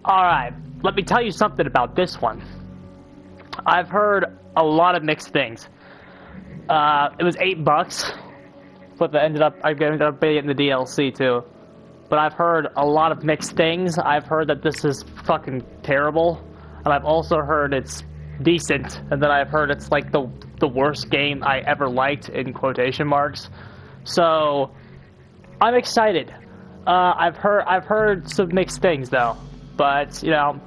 Alright, let me tell you something about this one. I've heard a lot of mixed things. It was $8, but I ended up getting the DLC too. But I've heard a lot of mixed things. I've heard that this is fucking terrible, and I've also heard it's decent, and then I've heard it's like the worst game I ever liked, in quotation marks. So I'm excited. I've heard some mixed things though, but you know,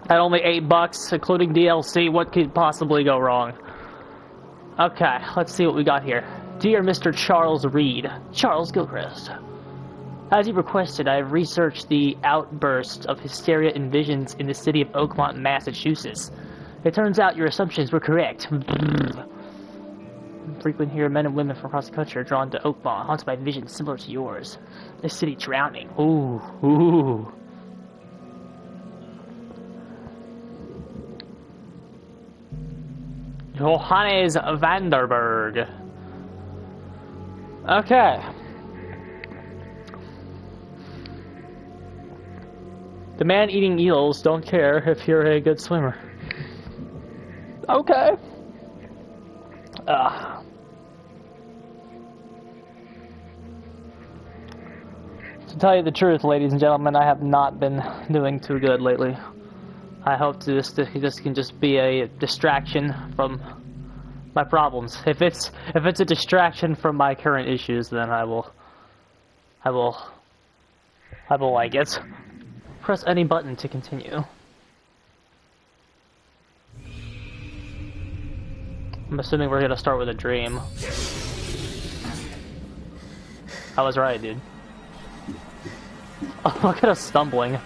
at only $8, including DLC, what could possibly go wrong? Okay, let's see what we got here. Dear Mr. Charles Reed, Charles Gilchrist. As you requested, I have researched the outburst of hysteria and visions in the city of Oakmont, Massachusetts. It turns out your assumptions were correct. Frequent here, men and women from across the country are drawn to Oakmont, haunted by visions similar to yours. The city drowning. Ooh, ooh. Johannes Vanderberg. Okay. The man-eating eels don't care if you're a good swimmer. Okay. To tell you the truth, ladies and gentlemen, I have not been doing too good lately. I hope this can just be a distraction from my problems. If it's a distraction from my current issues, then I will like it. Press any button to continue. I'm assuming we're gonna start with a dream. I was right, dude. Oh, look at us stumbling.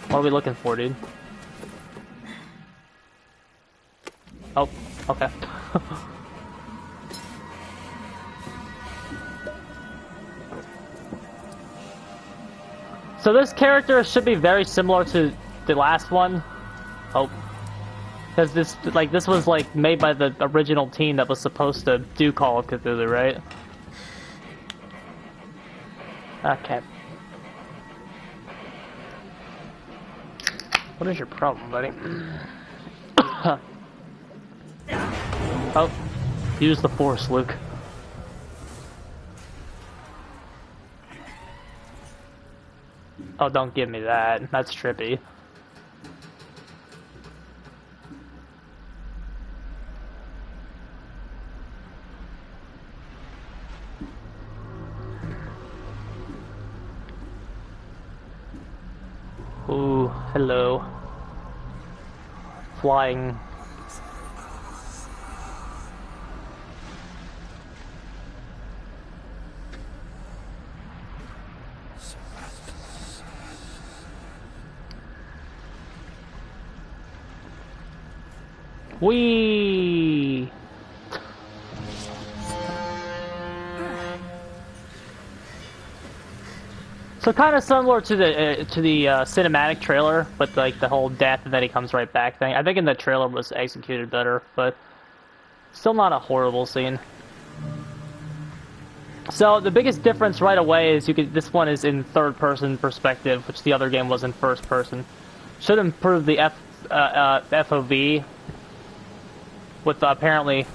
What are we looking for, dude? Oh, okay. So this character should be very similar to the last one. Oh. Because this was like made by the original team that was supposed to do Call of Cthulhu, right? Okay. What is your problem, buddy? Oh. Use the force, Luke. Oh, don't give me that. That's trippy. Ooh, hello. Flying. Whee! So kind of similar to the cinematic trailer, but like the whole death and then he comes right back thing. I think in the trailer was executed better, but still not a horrible scene. So the biggest difference right away is this one is in third-person perspective, which the other game was in first person. Should improve the FOV. With apparently...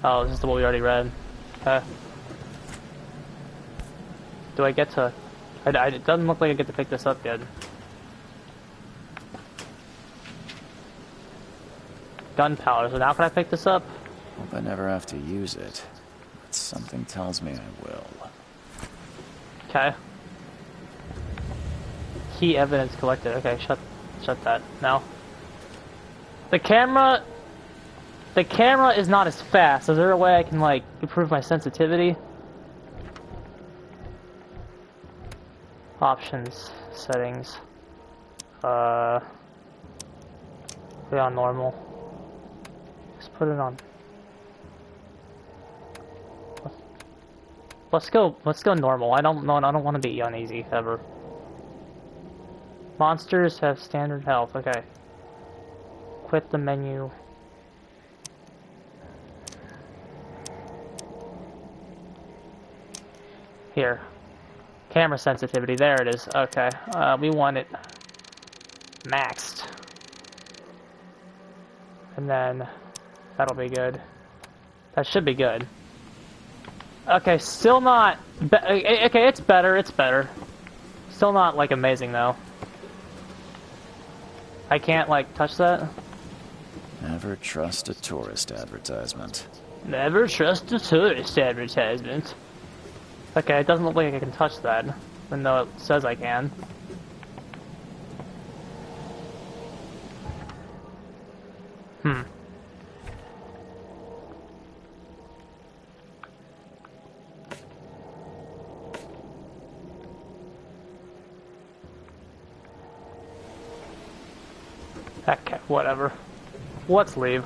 Oh, this is what we already read. Okay. Do I get to... it doesn't look like I get to pick this up yet. Gunpowder, so now can I pick this up? Hope I never have to use it. But something tells me I will. Okay. Key evidence collected. Okay, shut that now. The camera is not as fast. Is there a way I can like improve my sensitivity? Options, settings. Put it on normal. Just put it on. Let's go normal. I don't want to be on easy ever. Monsters have standard health. Okay. Quit the menu. Here. Camera sensitivity, there it is. Okay, we want it maxed. And then that'll be good. That should be good. Okay, still not... okay, it's better, it's better. Still not, like, amazing, though. I can't, like, touch that? Never trust a tourist advertisement. Never trust a tourist advertisement. Okay, it doesn't look like I can touch that, even though it says I can. Okay, whatever. Let's leave.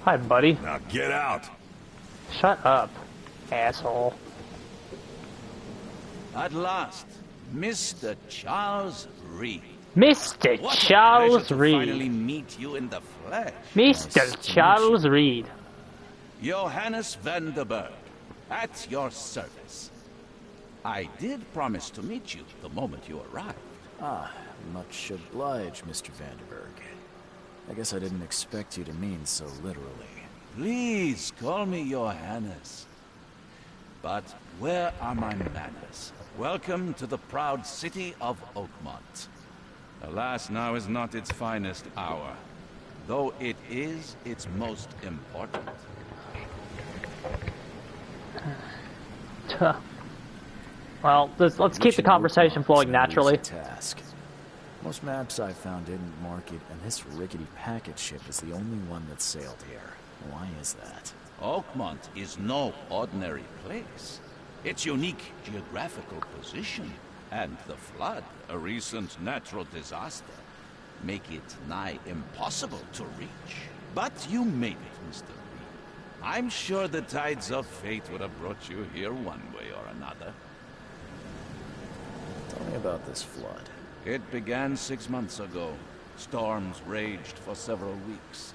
Hi, buddy. Now get out. Shut up, asshole. At last, Mr. Charles Reed. Mr. What a Charles pleasure to Reed. finally meet you in the flesh. Mr. Charles Reed. Johannes van der Berg, at your service. I did promise to meet you the moment you arrived. Ah, much obliged, Mr. Vanderberg. I guess I didn't expect you to mean so literally. Please call me Johannes. But where are my manners? Welcome to the proud city of Oakmont. Alas, now is not its finest hour, though it is its most important. Well, let's keep the conversation flowing naturally. Task. Most maps I found didn't mark it, and this rickety packet ship is the only one that sailed here. Why is that? Oakmont is no ordinary place. Its unique geographical position and the flood, a recent natural disaster, make it nigh impossible to reach. But you made it, Mr. Reed. I'm sure the tides of fate would have brought you here one way or another. Tell me about this flood. It began 6 months ago. Storms raged for several weeks,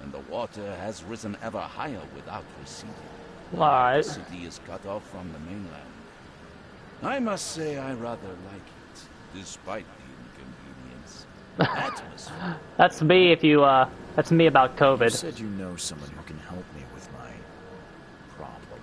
and the water has risen ever higher without receding. Alright. The city is cut off from the mainland. I must say I rather like it, despite the inconvenience. Atmosphere. That's me if you, that's me about You COVID. said you know someone who can help me with my problem.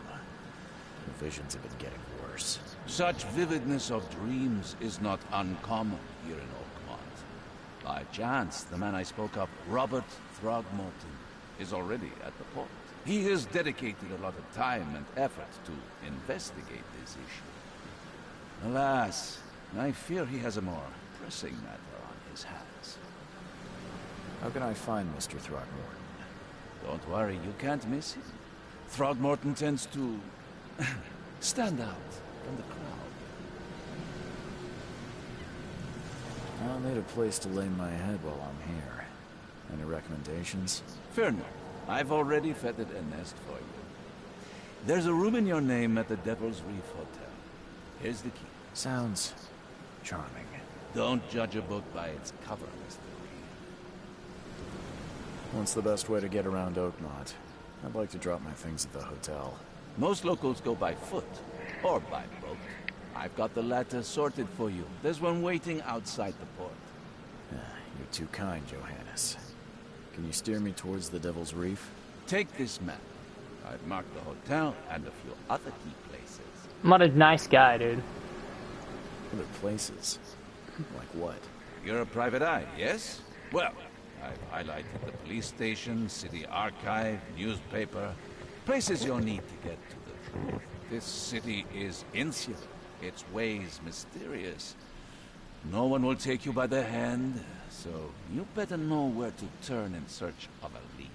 The visions have been getting worse. Such vividness of dreams is not uncommon here in Oakmont. By chance, the man I spoke of, Robert Throgmorton, is already at the port. He has dedicated a lot of time and effort to investigate this issue. Alas, I fear he has a more pressing matter on his hands. How can I find Mr. Throgmorton? Don't worry, you can't miss him. Throgmorton tends to stand out from the crowd. I'll need a place to lay my head while I'm here. Any recommendations? Fear not. I've already feathered a nest for you. There's a room in your name at the Devil's Reef Hotel. Here's the key. Sounds charming. Don't judge a book by its cover, Mr. Reed. What's the best way to get around Oakmont? I'd like to drop my things at the hotel. Most locals go by foot, or by boat. I've got the latter sorted for you. There's one waiting outside the port. You're too kind, Johannes. Can you steer me towards the Devil's Reef? Take this map. I've marked the hotel and a few other key places. I'm not a nice guy, dude. Other places? Like what? You're a private eye, yes? Well, I've highlighted the police station, city archive, newspaper, places you'll need to get to the truth. This city is insular, its ways mysterious. No one will take you by the hand, so you better know where to turn in search of a lead.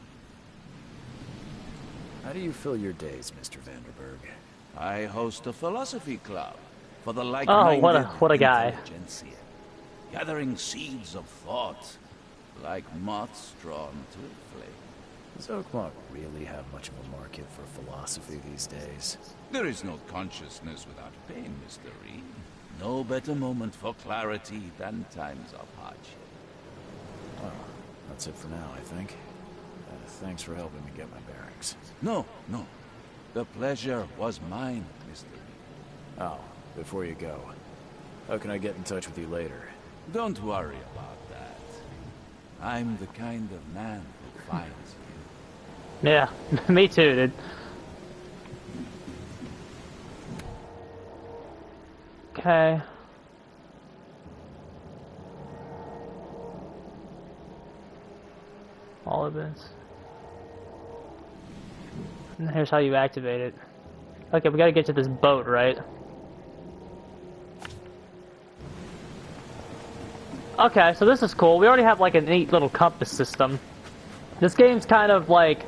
How do you fill your days, Mr. Vanderberg? I host a philosophy club for the Oh, like-minded what a guy. intelligentsia, gathering seeds of thought like moths drawn to a flame. Does Oakmont really have much of a market for philosophy these days? There is no consciousness without pain, Mr. Reed. No better moment for clarity than times of hardship. Well, that's it for now, I think. Thanks for helping me get my bearings. No, no. The pleasure was mine, Mr. Oh, before you go, how can I get in touch with you later? Don't worry about that. I'm the kind of man who finds you. Yeah, me too, dude. Okay. All of this. And here's how you activate it. Okay, we gotta get to this boat, right? Okay, so this is cool. We already have like a neat little compass system. This game's kind of like,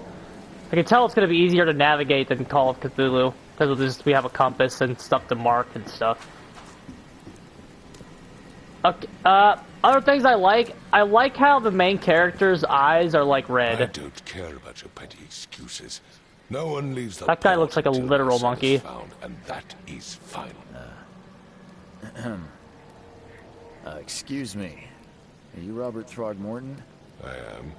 I can tell it's gonna be easier to navigate than Call of Cthulhu because we have a compass and stuff to mark and stuff. Okay, other things I like how the main character's eyes are like red. I don't care about your petty excuses. No one leaves the That guy port looks like a until literal my son monkey. is found, and that is final. Excuse me. Are you Robert Throgmorton? I am,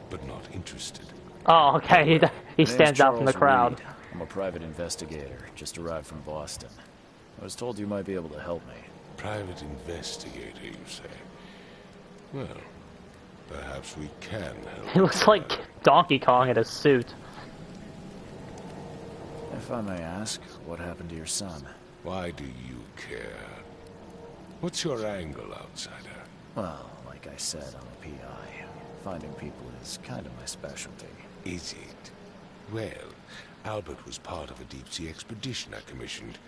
but not interested. Oh, okay, he Name's stands out from the Charles crowd. Reed. I'm a private investigator, just arrived from Boston. I was told you might be able to help me. Private investigator, you say? Well, perhaps we can help. He looks like Donkey Kong in a suit. If I may ask, what happened to your son? Why do you care? What's your angle, outsider? Well, like I said, I'm a PI. Finding people is kind of my specialty. Is it? Well, Albert was part of a deep-sea expedition I commissioned.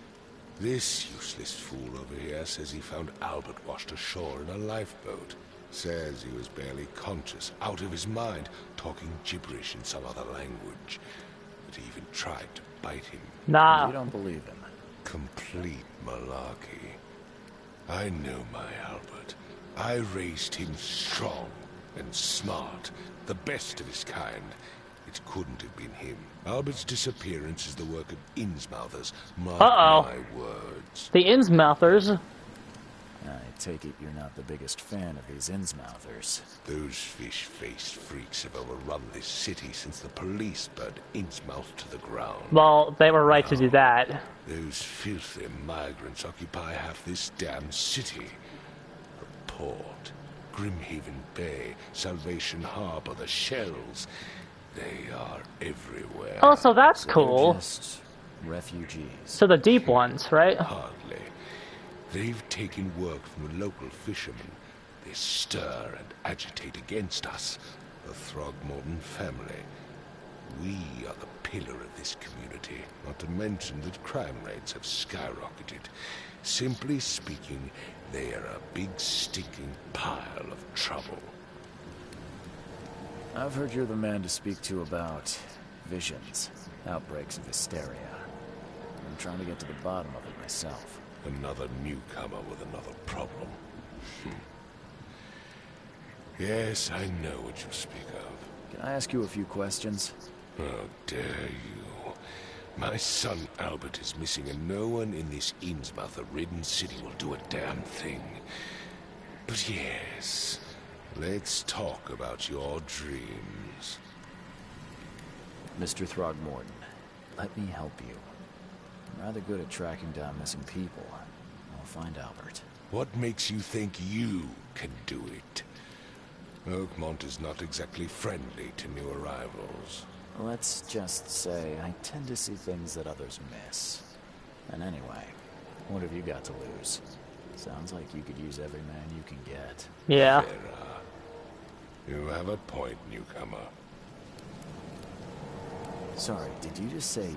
This useless fool over here says he found Albert washed ashore in a lifeboat. Says he was barely conscious, out of his mind, talking gibberish in some other language. That he even tried to bite him. Nah. You don't believe him. Complete malarkey. I know my Albert. I raised him strong and smart, the best of his kind. It couldn't have been him. Albert's disappearance is the work of Innsmouthers. Mark my words. The Innsmouthers? I take it you're not the biggest fan of these Innsmouthers. Those fish-faced freaks have overrun this city since the police burned Innsmouth to the ground. Well, they were right to do that. Those filthy migrants occupy half this damn city. The port, Grimhaven Bay, Salvation Harbor, the Shells. They are everywhere. Oh, so that's So cool. they're just refugees. So the deep ones, right? Hardly. They've taken work from the local fishermen. They stir and agitate against us, the Throgmorton family. We are the pillar of this community, not to mention that crime rates have skyrocketed. Simply speaking, they are a big stinking pile of trouble. I've heard you're the man to speak to about visions, outbreaks of hysteria. I'm trying to get to the bottom of it myself. Another newcomer with another problem. Yes, I know what you speak of. Can I ask you a few questions? How dare you? My son Albert is missing, and no one in this Innsmouth-ridden city will do a damn thing. But yes, let's talk about your dreams. Mr. Throgmorton, let me help you. I'm rather good at tracking down missing people. I'll find Albert. What makes you think you can do it? Oakmont is not exactly friendly to new arrivals. Let's just say I tend to see things that others miss. And anyway, what have you got to lose? Sounds like you could use every man you can get. Yeah. You have a point, newcomer. Sorry, did you just say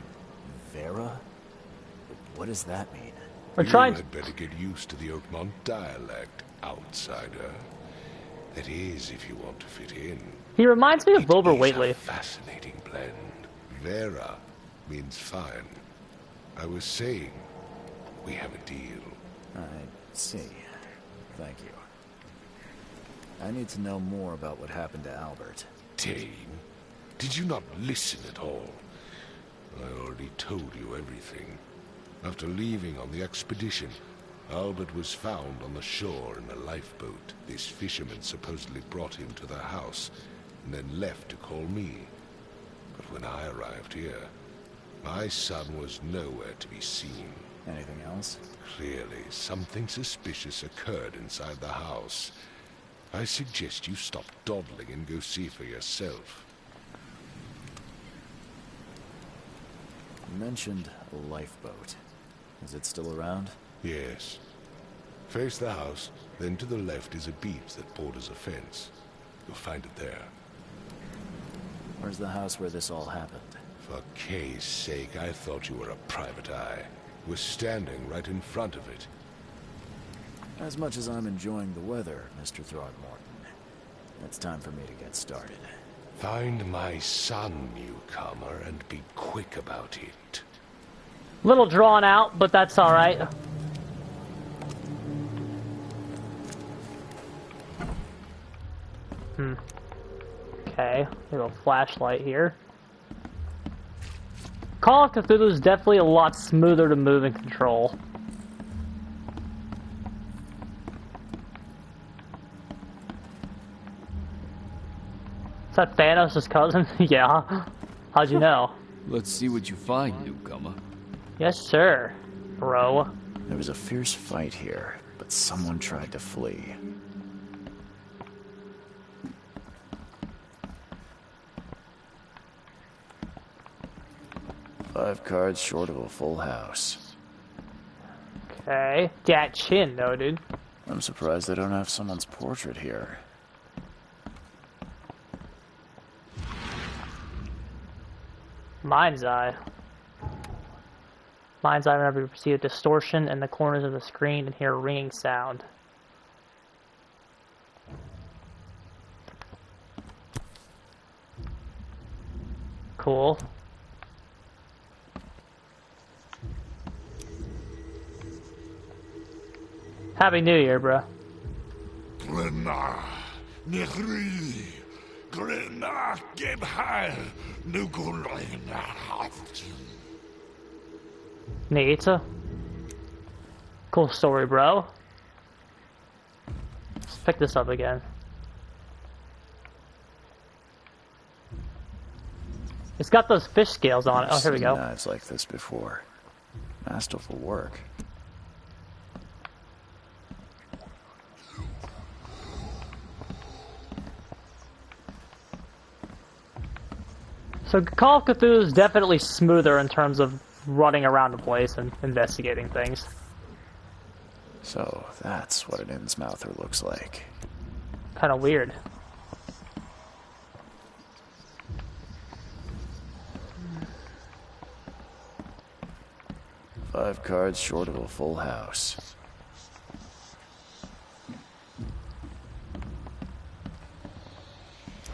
Vera? What does that mean? We're trying You had better get used to the Oakmont dialect, outsider. That is, if you want to fit in. He reminds me of Wilbur It is Whately. a fascinating blend. Vera means fine. I was saying, we have a deal. I see. Thank you. I need to know more about what happened to Albert. Dane, did you not listen at all? I already told you everything. After leaving on the expedition, Albert was found on the shore in a lifeboat. This fisherman supposedly brought him to their house, and then left to call me. But when I arrived here, My son was nowhere to be seen. Anything else? Clearly, something suspicious occurred inside the house. I suggest you stop dawdling and go see for yourself. You mentioned a lifeboat. Is it still around? Yes. Face the house, then to the left is a beach that borders a fence. You'll find it there. Where's the house where this all happened? For Kay's sake, I thought you were a private eye. We're standing right in front of it. As much as I'm enjoying the weather, Mr. Throgmorton, it's time for me to get started. Find my son, newcomer, and be quick about it. Little drawn out, but that's alright. Okay, a little flashlight here. Call of Cthulhu is definitely a lot smoother to move and control. Is that Thanos' cousin? Yeah. How'd you know? Let's see what you find, newcomer. Yes, sir, bro. There was a fierce fight here, but someone tried to flee. Five cards short of a full house. Okay. Dat chin, though, dude. I'm surprised they don't have someone's portrait here. Mind's Eye. Mind's Eye, whenever you perceive a distortion in the corners of the screen and hear a ringing sound. Cool. Happy New Year, bro. Neat. Cool story, bro. Let's pick this up again. It's got those fish scales on it. Oh, here we go. I've seen knives like this before. Masterful work. So Call of Cthulhu is definitely smoother in terms of running around the place and investigating things. So that's what an Innsmouther looks like. Kind of weird. Five cards short of a full house.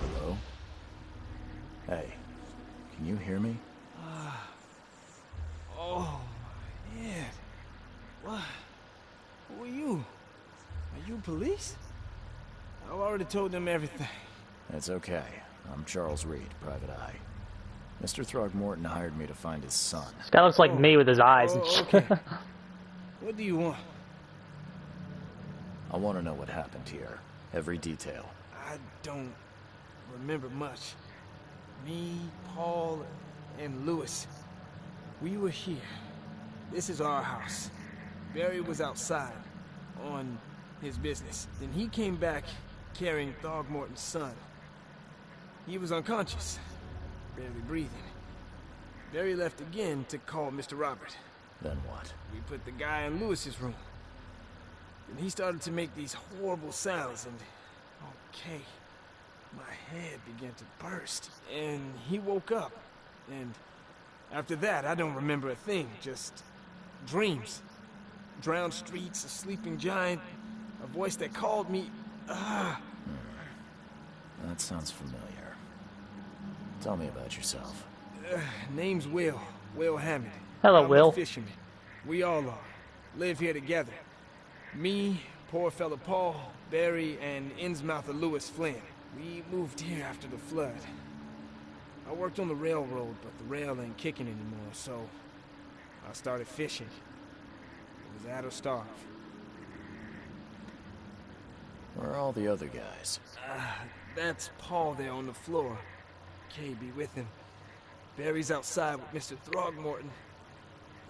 Hello? Hey, can you hear me? Oh, man. What? Who are you? Are you police? I've already told them everything. It's okay. I'm Charles Reed, Private Eye. Mr. Throgmorton hired me to find his son. This guy looks like me with his eyes and shit. Okay. What do you want? I want to know what happened here. Every detail. I don't remember much. Me, Paul, and Lewis. We were here. This is our house. Barry was outside, on his business. Then he came back carrying Throgmorton's son. He was unconscious, barely breathing. Barry left again to call Mr. Robert. Then what? We put the guy in Lewis's room. And he started to make these horrible sounds and... Okay. My head began to burst. And he woke up. And after that, I don't remember a thing. Just dreams. Drowned streets, a sleeping giant, a voice that called me... That sounds familiar. Tell me about yourself. Name's Will. Will Hammond. Hello, I'm Will. a fisherman. We all are. Live here together. Me, poor fella Paul, Barry, and Innsmouther Lewis Flynn. We moved here after the flood. I worked on the railroad, but the rail ain't kicking anymore, so I started fishing. It was that or starve. Where are all the other guys? That's Paul there on the floor. Kay be with him. Barry's outside with Mr. Throgmorton.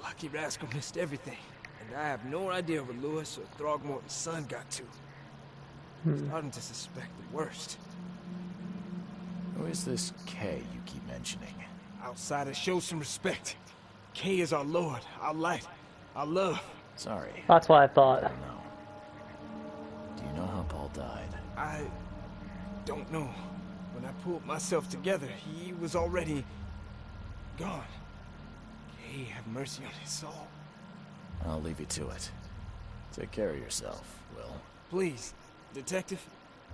Lucky rascal missed everything. And I have no idea where Lewis or Throgmorton's son got to. Starting to suspect the worst. Who is this K you keep mentioning? Outsiders, show some respect. K is our lord, our light, our love. Sorry. That's what I thought. I don't know. Do you know how Paul died? I don't know. When I pulled myself together, he was already gone. K, have mercy on his soul. I'll leave you to it. Take care of yourself, Will. Please, detective,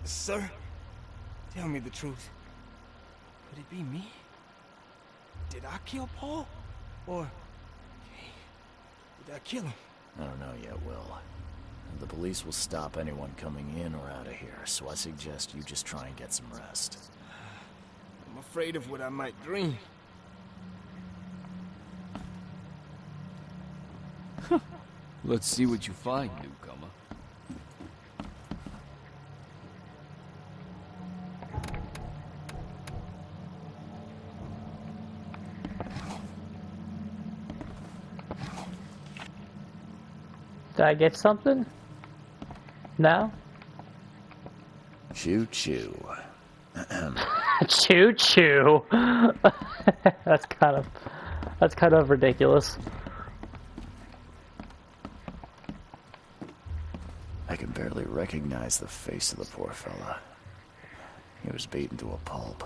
sir, tell me the truth. Could it be me? Did I kill Paul? Or did I kill him? I don't know yet, Will. The police will stop anyone coming in or out of here, so I suggest you just try and get some rest. I'm afraid of what I might dream. Let's see what you find, newcomer. Did I get something? No? Choo choo. Choo choo. That's kind of ridiculous. I can barely recognize the face of the poor fella. He was beaten to a pulp.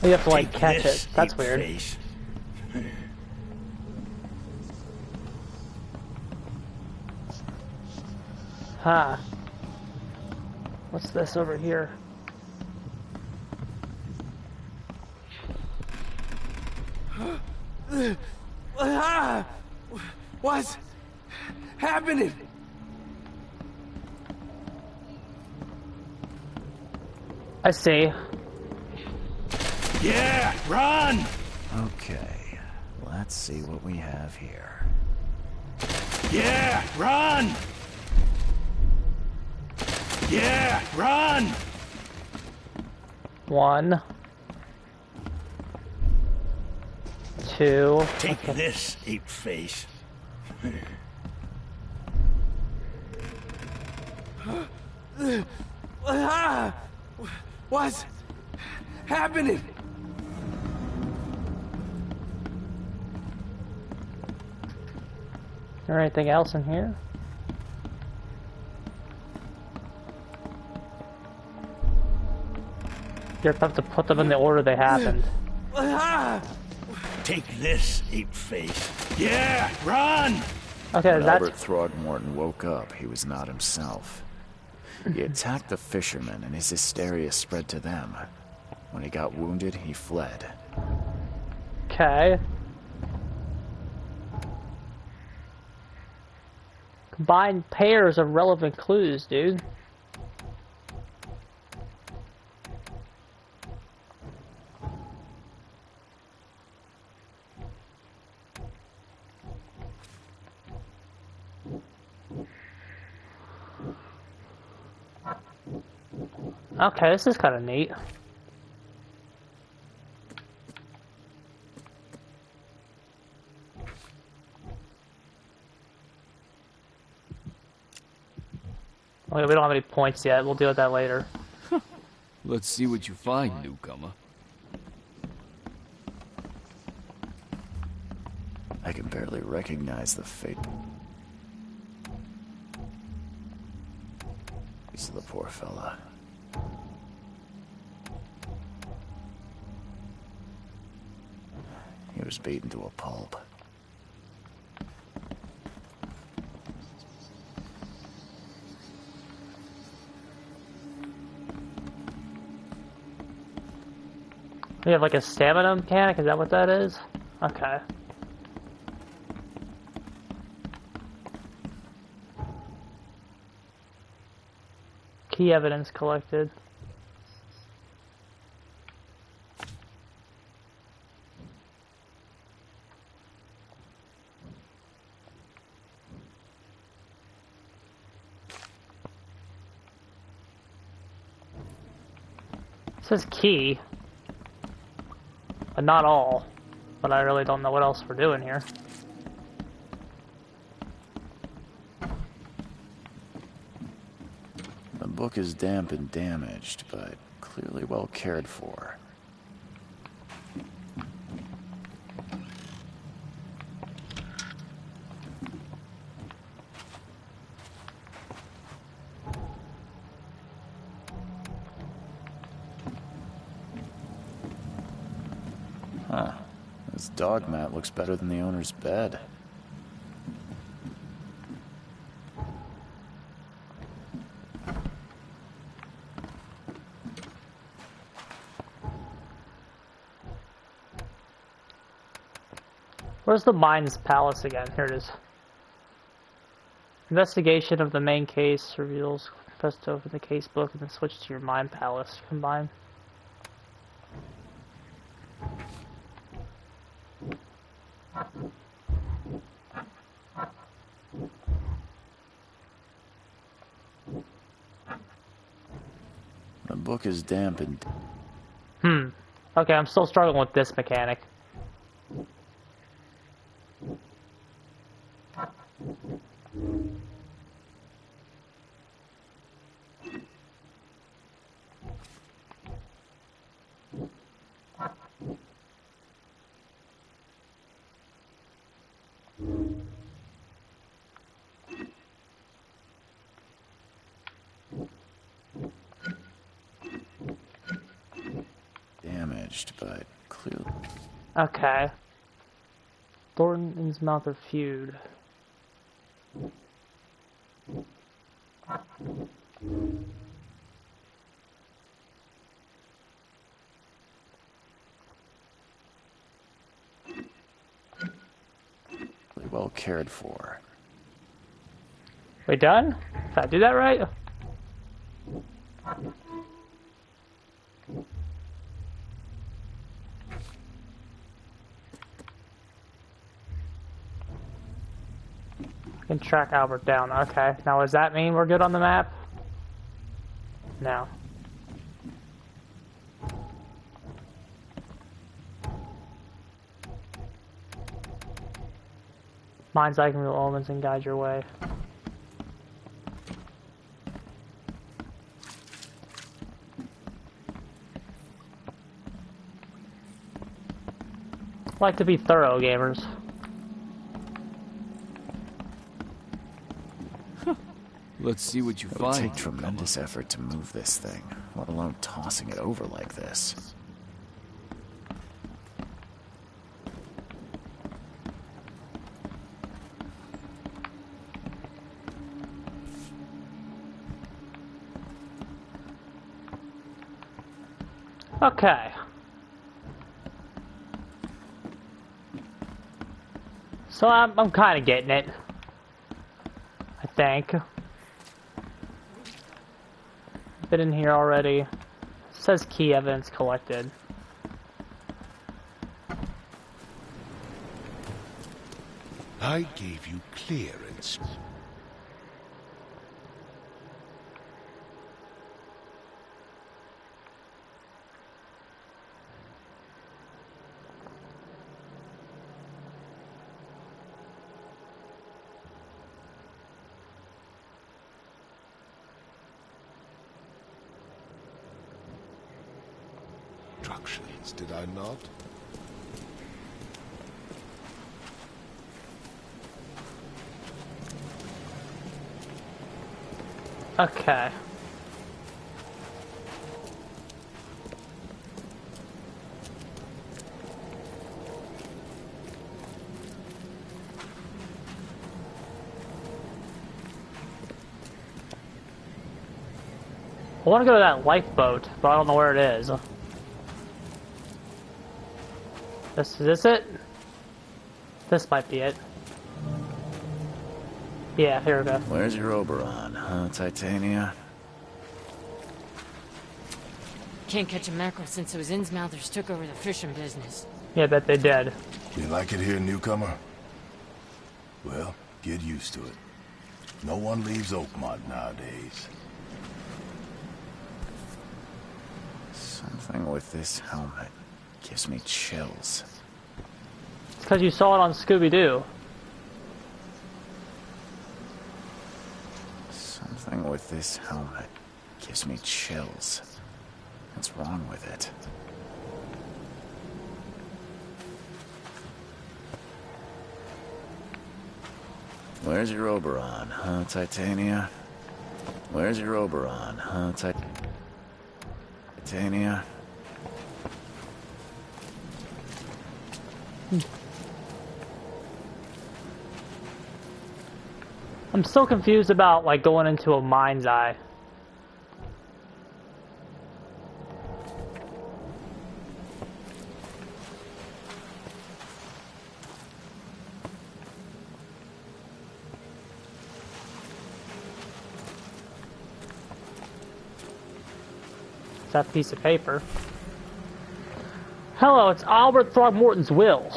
You have to like catch it. That's weird. Huh. What's this over here? What's happening? I see. Yeah, run! Okay, let's see what we have here. Yeah, run! Yeah, run! 1, 2. Take this, ape face. What's happening? Is there anything else in here? You have to put them in the order they happened. Take this, ape face. Yeah, run! Okay, When that's... Albert Throgmorton woke up, he was not himself. He attacked the fishermen, and his hysteria spread to them. When he got wounded, he fled. Okay. Combine pairs of relevant clues, dude. Okay, this is kind of neat. Okay, we don't have any points yet. We'll deal with that later. Let's see what you find, newcomer. I can barely recognize the face of the poor fella. He was beaten to a pulp. We have like a stamina mechanic, is that what that is? Okay. Key evidence collected. says key, but not all. But I really don't know what else we're doing here. The book is damp and damaged, but clearly well cared for. Huh. This dog mat looks better than the owner's bed. Where's the Mind's Palace again? Here it is. Investigation of the main case reveals. Press to open the case book and then switch to your Mind Palace. Combine. The book is damp and... Okay, I'm still struggling with this mechanic. Damaged, but clearly... Okay. Thornton and his mouth are feud. well cared for. We done? Did I do that right? I can track Albert down. Okay. Now, does that mean we're good on the map? No. Mind's eye can reveal omens and guide your way. Like to be thorough, gamers. Let's see what you It would find. take tremendous effort to move this thing, let alone tossing it over like this. Okay. So I'm kind of getting it. I think. Been in here already. It says key evidence collected. I gave you clearance. Instructions, did I not? Okay. I want to go to that lifeboat, but I don't know where it is. Is this it? This might be it. Yeah, here we go. Where's your Oberon, huh, Titania? Can't catch a mackerel since those Innsmouthers took over the fishing business. Yeah, I bet they did. You like it here, newcomer? Well, get used to it. No one leaves Oakmont nowadays. Something with this helmet gives me chills. It's because you saw it on Scooby-Doo. Something with this helmet gives me chills. What's wrong with it? Where's your Oberon, huh, Titania? Where's your Oberon, huh, Titania? I'm still confused about, like, going into a mind's eye. It's that piece of paper. Hello, it's Albert Throgmorton's will.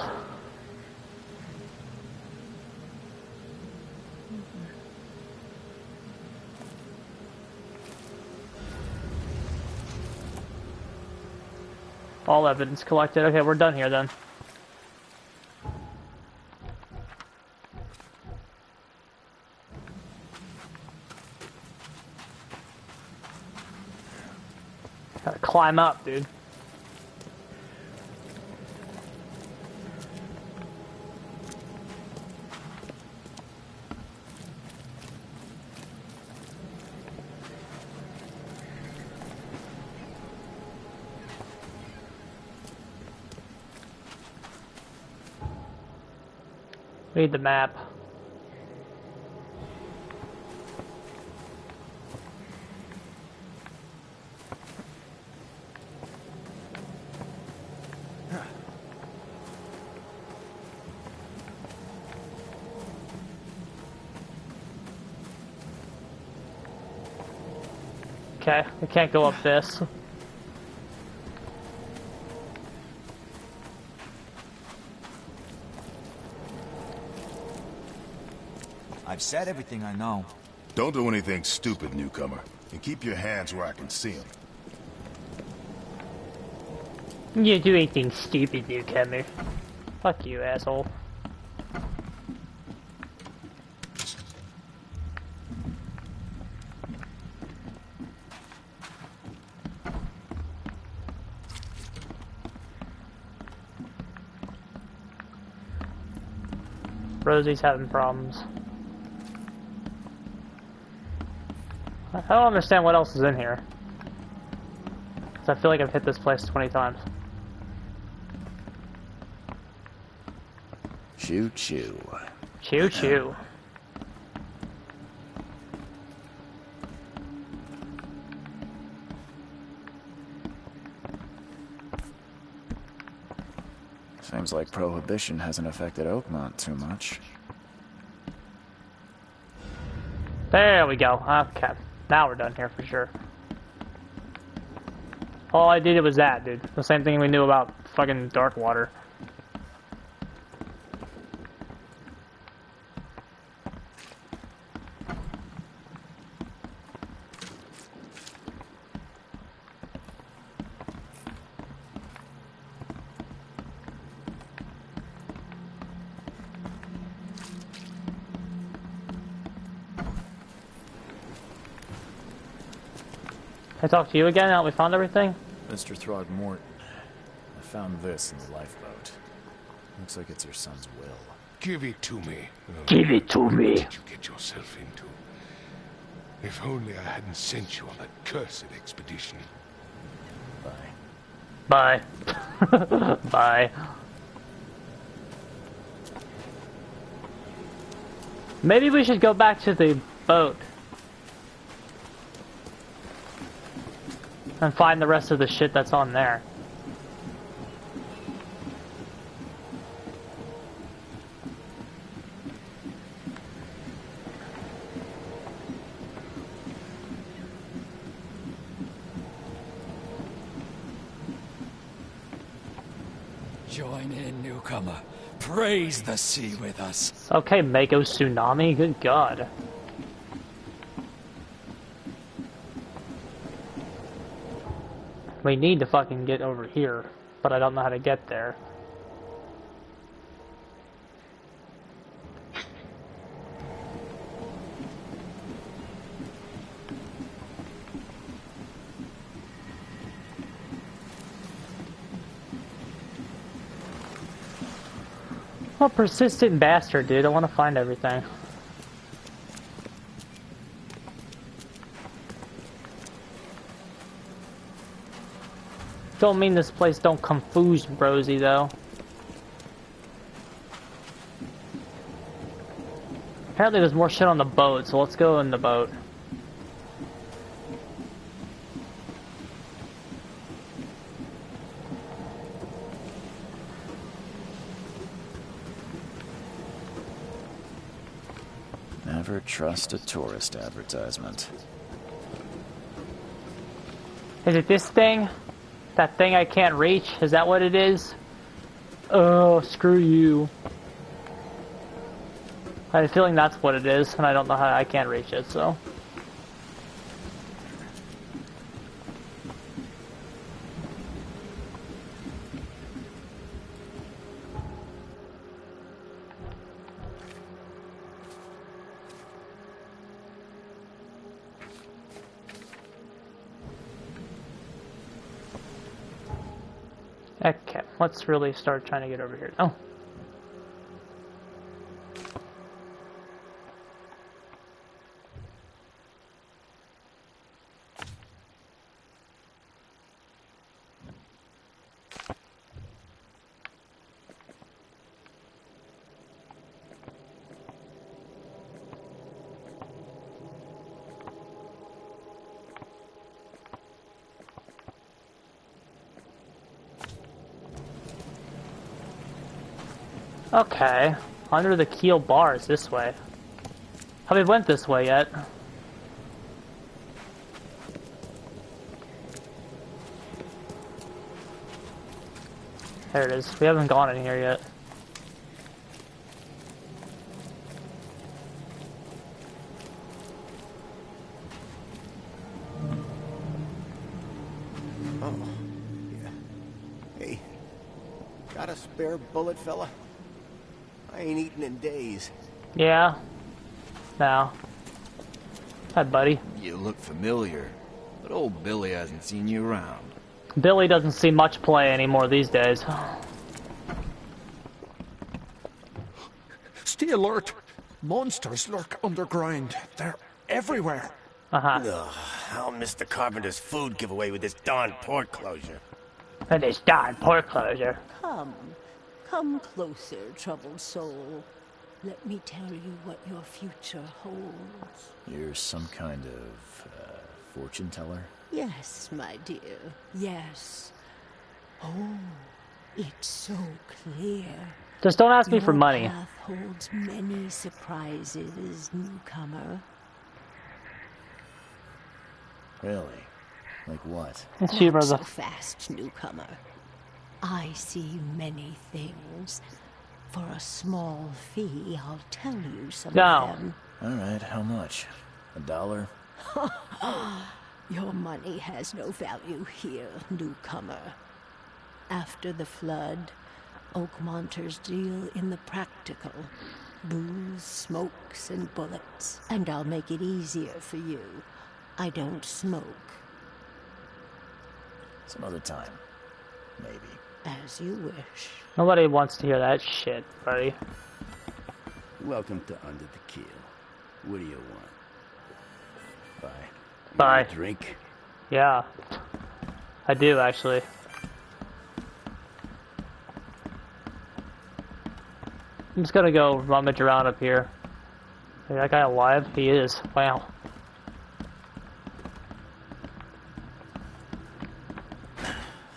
All evidence collected. Okay, we're done here then. Gotta climb up, dude. Read the map. Okay, we can't go up this. I've said everything I know. Don't do anything stupid, newcomer. And keep your hands where I can see them. You do anything stupid, newcomer. Fuck you, asshole. Rosie's having problems. I don't understand what else is in here. 'Cause I feel like I've hit this place 20 times. Choo choo. Choo choo. Seems like Prohibition hasn't affected Oakmont too much. There we go. Okay. Now we're done here for sure. All I did was that, dude. The same thing we knew about fucking Darkwater. Can I talk to you again now that we found everything? Mr. Throgmorton, I found this in the lifeboat. Looks like it's your son's will. Give it to me. Give it to me. What did you get yourself into? If only I hadn't sent you on that cursed expedition. Bye. Bye. Bye. Maybe we should go back to the boat. And find the rest of the shit that's on there. Join in, newcomer. Praise the sea with us. Okay, Mako Tsunami, good god. We need to fucking get over here, but I don't know how to get there. What a persistent bastard, dude. I want to find everything. Don't mean this place don't confuse Rosie, though. Apparently there's more shit on the boat, so let's go in the boat. Never trust a tourist advertisement. Is it this thing? That thing I can't reach? Is that what it is? Oh, screw you. I have a feeling that's what it is, and I don't know how I can't reach it, so. Okay, let's really start trying to get over here. Oh. Okay, under the keel bar is this way. Have we went this way yet? There it is. We haven't gone in here yet. Oh, yeah. Hey, got a spare bullet, fella? I ain't eaten in days. Yeah. No. Hi, buddy. You look familiar, but old Billy hasn't seen you around. Billy doesn't see much play anymore these days. Stay alert. Monsters lurk underground. They're everywhere. Uh-huh. Ugh, I'll miss the carpenter's food giveaway with this darn port closure. And this darn port closure. Come closer, troubled soul. Let me tell you what your future holds. You're some kind of fortune teller? Yes, my dear, yes. Oh, it's so clear. Just don't ask me for Your money. path holds many surprises, newcomer. Really? Like what? She Not was so a fast, newcomer. I see many things. For a small fee, I'll tell you some of them. Alright, how much? $1? Your money has no value here, newcomer. After the flood, Oakmonters deal in the practical. Booze, smokes, and bullets. And I'll make it easier for you. I don't smoke. Some other time. Maybe. As you wish. Nobody wants to hear that shit, buddy. Welcome to Under the Keel. What do you want? Bye. Bye. Want a drink? Yeah. I do, actually. I'm just gonna go rummage around up here. Is that guy alive? He is. Wow.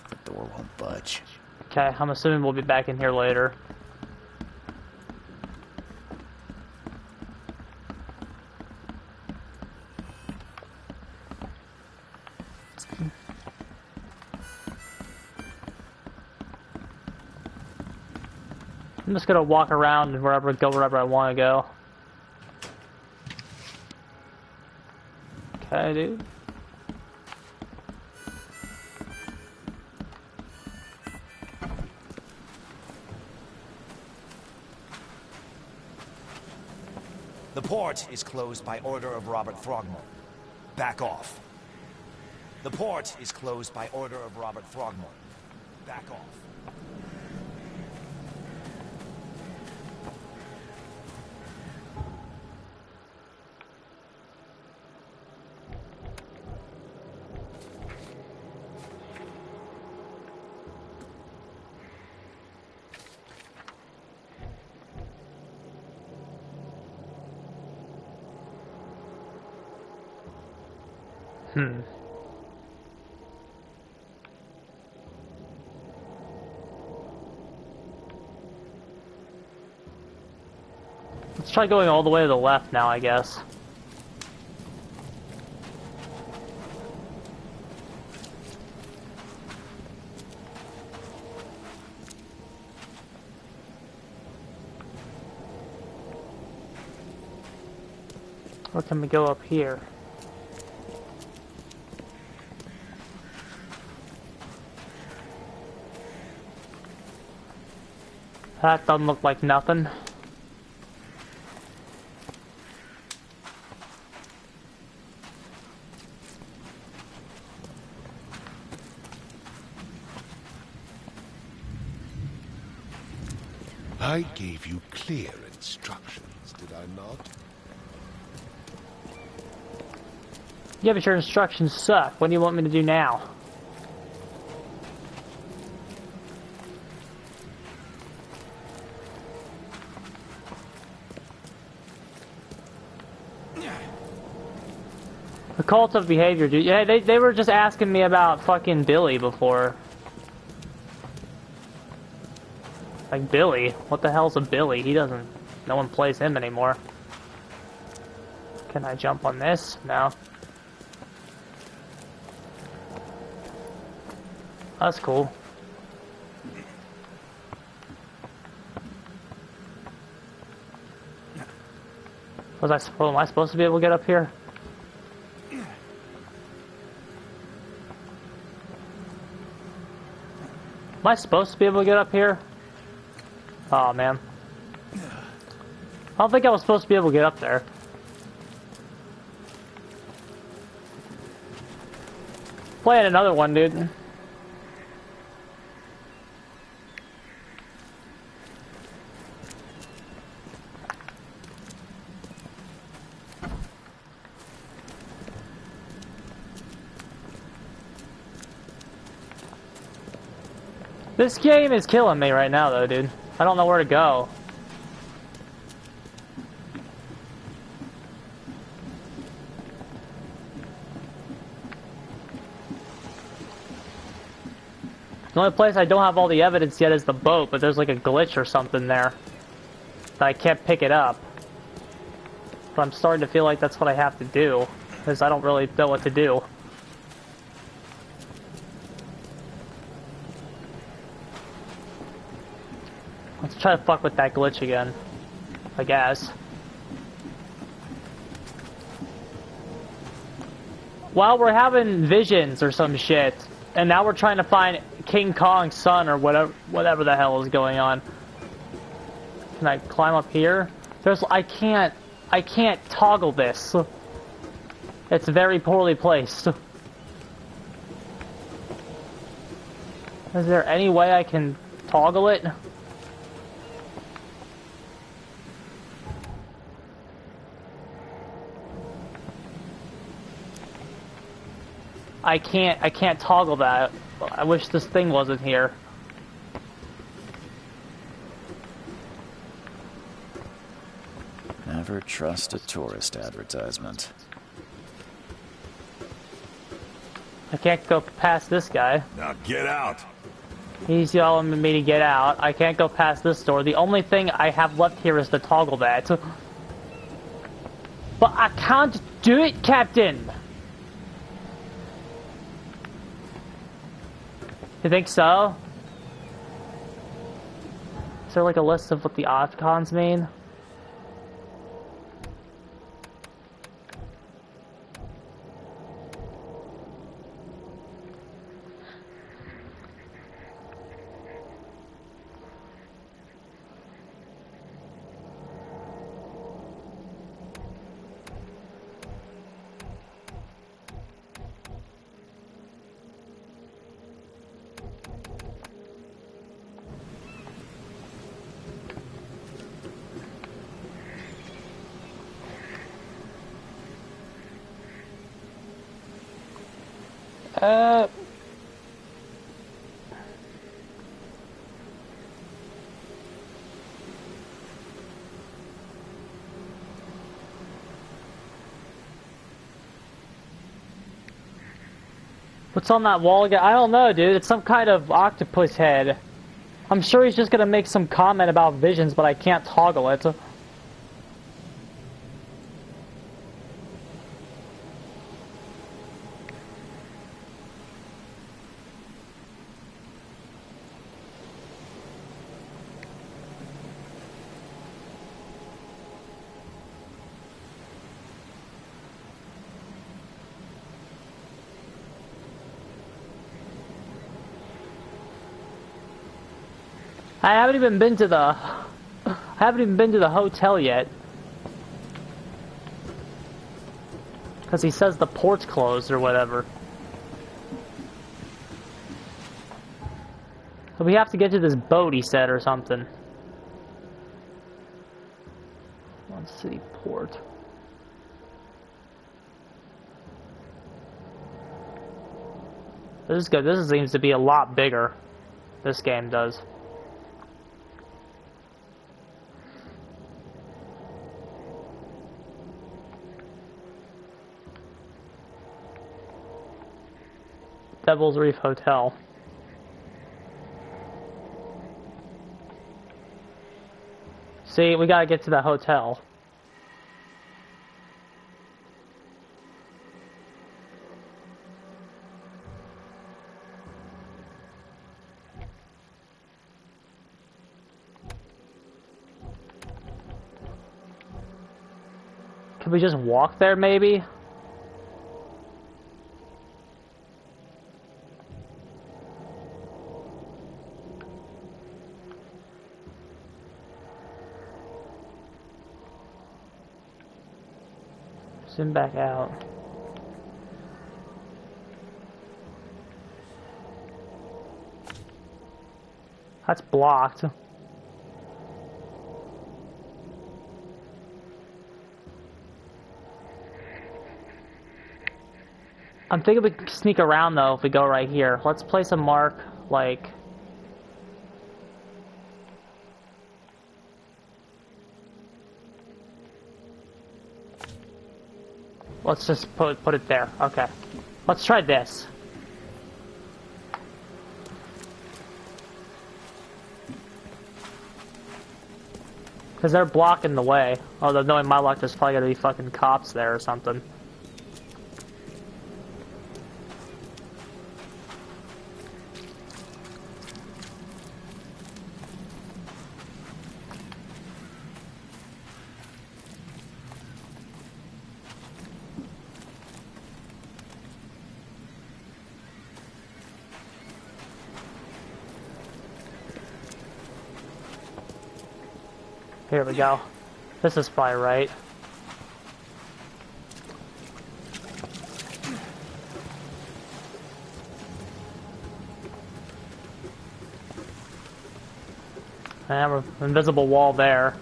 The door won't budge. Okay, I'm assuming we'll be back in here later. I'm just gonna walk around and go wherever I want to go. Okay, dude. port is closed by order of Robert Throgmorton. Back off. The port is closed by order of Robert Throgmorton. Back off. Let's try going all the way to the left now, I guess. Or can we go up here? That doesn't look like nothing. I gave you clear instructions, did I not? Yeah, but your instructions suck. What do you want me to do now? The cult of behavior, dude. Yeah, they were just asking me about fucking Billy before. Like, Billy? What the hell's a Billy? He doesn't... No one plays him anymore. Can I jump on this? No. That's cool. Am I supposed to be able to get up here? Am I supposed to be able to get up here? Oh man. I don't think I was supposed to be able to get up there. Playing another one, dude. This game is killing me right now, though, dude. I don't know where to go. The only place I don't have all the evidence yet is the boat, but there's like a glitch or something there that I can't pick it up. But I'm starting to feel like that's what I have to do, because I don't really know what to do. Let's try to fuck with that glitch again, I guess. Well, we're having visions or some shit, and now we're trying to find King Kong's son or whatever the hell is going on. Can I climb up here? I can't toggle this. It's very poorly placed. Is there any way I can toggle it? I can't toggle that. I wish this thing wasn't here. Never trust a tourist advertisement. I can't go past this guy. Now get out! He's yelling at me to get out. I can't go past this door. The only thing I have left here is to toggle that. But I can't do it, Captain! You think so? Is there like a list of what the icons mean? Uh... What's on that wall again? I don't know, dude. It's some kind of octopus head. I'm sure he's just gonna make some comment about visions, but I can't toggle it. I haven't even been to the hotel yet. Because he says the port's closed or whatever. So we have to get to this boat, he said, or something. One city port. This is good. This seems to be a lot bigger. This game does. Devil's Reef Hotel. See, we gotta get to the hotel. Could we just walk there, maybe? Zoom back out. That's blocked. I'm thinking we can sneak around though if we go right here. Let's place a mark like... Let's just put it there. Okay. Let's try this. Because they're blocking the way. Although knowing my luck, there's probably gonna be fucking cops there or something. Here we go. This is probably right. And we're invisible wall there.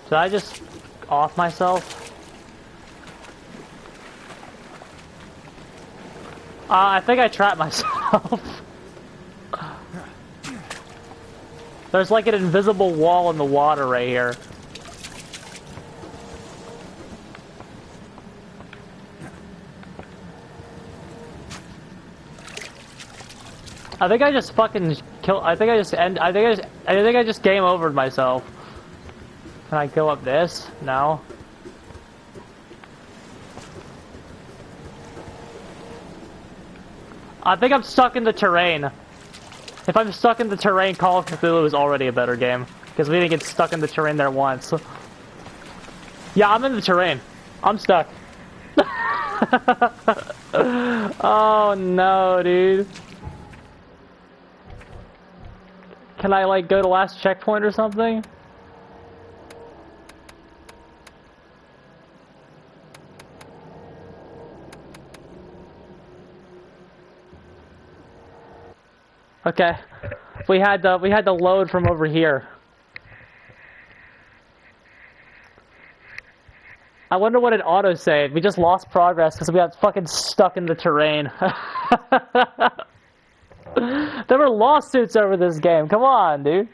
Did I just off myself? I think I trapped myself. There's like an invisible wall in the water right here. I think I just fucking killed. I think I just game overed myself. Can I go up this? No. I think I'm stuck in the terrain. If I'm stuck in the terrain, Call of Cthulhu is already a better game. Because we didn't get stuck in the terrain there once. Yeah, I'm in the terrain. I'm stuck. Oh no, dude. Can I, like, go to last checkpoint or something? Okay. We had to load from over here. I wonder what it auto-saved. We just lost progress because we got fucking stuck in the terrain. There were lawsuits over this game. Come on, dude.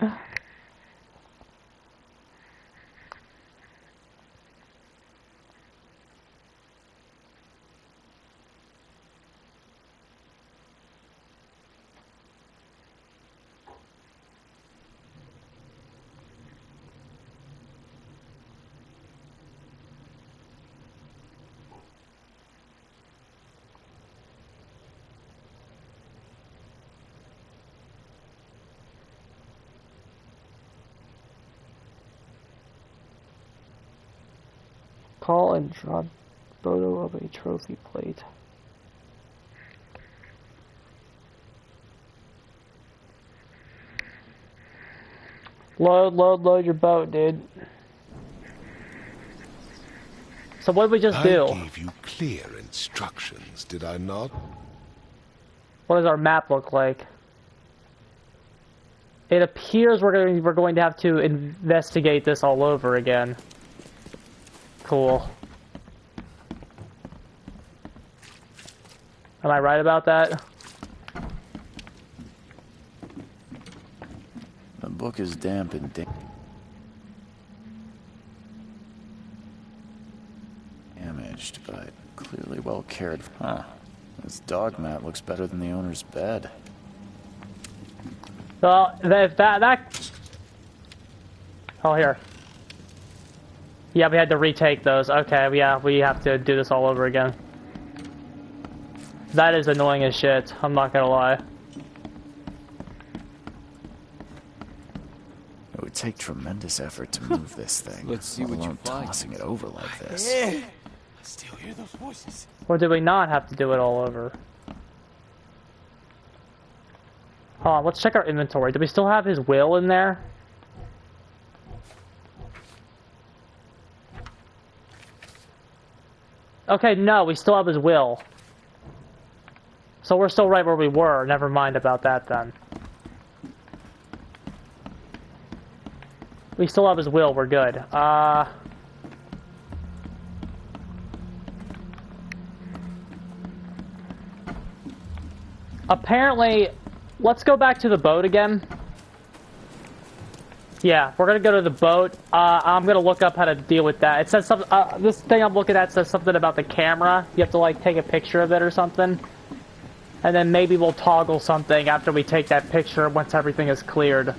Call and draw photo of a trophy plate. Load your boat, dude. So what did we just do? I gave you clear instructions, did I not? What does our map look like? It appears we're going to have to investigate this all over again. Cool. Am I right about that? The book is damp and damaged, but clearly well cared for. Huh. This dog mat looks better than the owner's bed. Well, if that... Oh, here. Yeah, we had to retake those. Okay, yeah, we have to do this all over again. That is annoying as shit, I'm not gonna lie. It would take tremendous effort to move this thing. Let's see what you find. Tossing it over like this. Yeah, I still hear those voices. Or did we not have to do it all over? Hold on, let's check our inventory. Do we still have his will in there? Okay, no, we still have his will. So we're still right where we were. Never mind about that then. We still have his will, we're good. Apparently, let's go back to the boat again. Yeah, we're gonna go to the boat. I'm gonna look up how to deal with that. It says something. This thing I'm looking at says something about the camera. You have to like take a picture of it or something, and then maybe we'll toggle something after we take that picture once everything is cleared.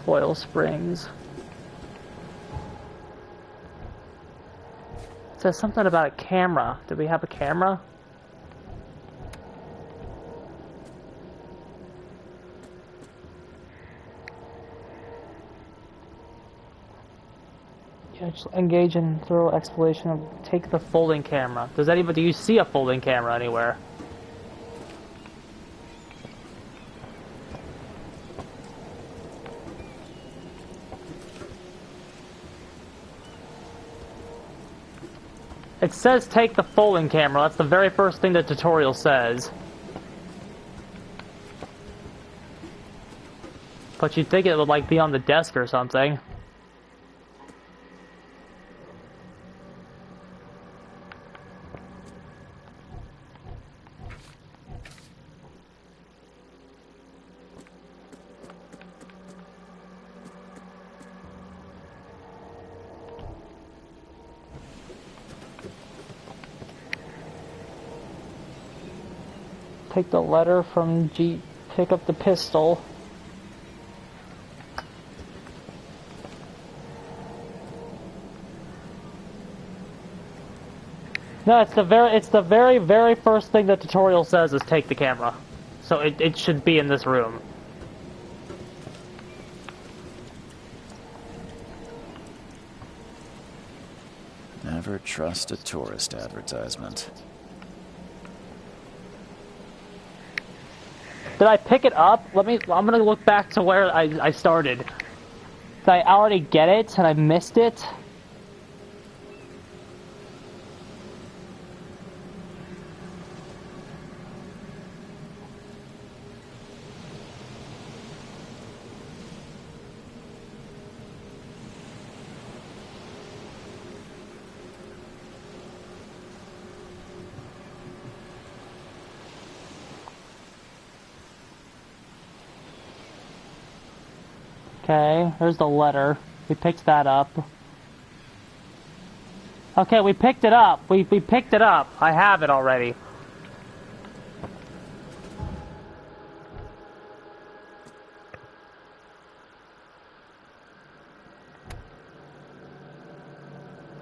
Coil springs. It says something about a camera. Do we have a camera? Yeah, just engage in thorough exploration of take the folding camera. Do you see a folding camera anywhere? It says take the folding camera. That's the very first thing the tutorial says. But you'd think it would like be on the desk or something. Take the letter from G. Pick up the pistol. No, it's the very first thing the tutorial says is take the camera. So it should be in this room. Never trust a tourist advertisement. Did I pick it up? I'm gonna look back to where I started. Did I already get it and I missed it? Okay, there's the letter. We picked that up. Okay, we picked it up. We picked it up. I have it already.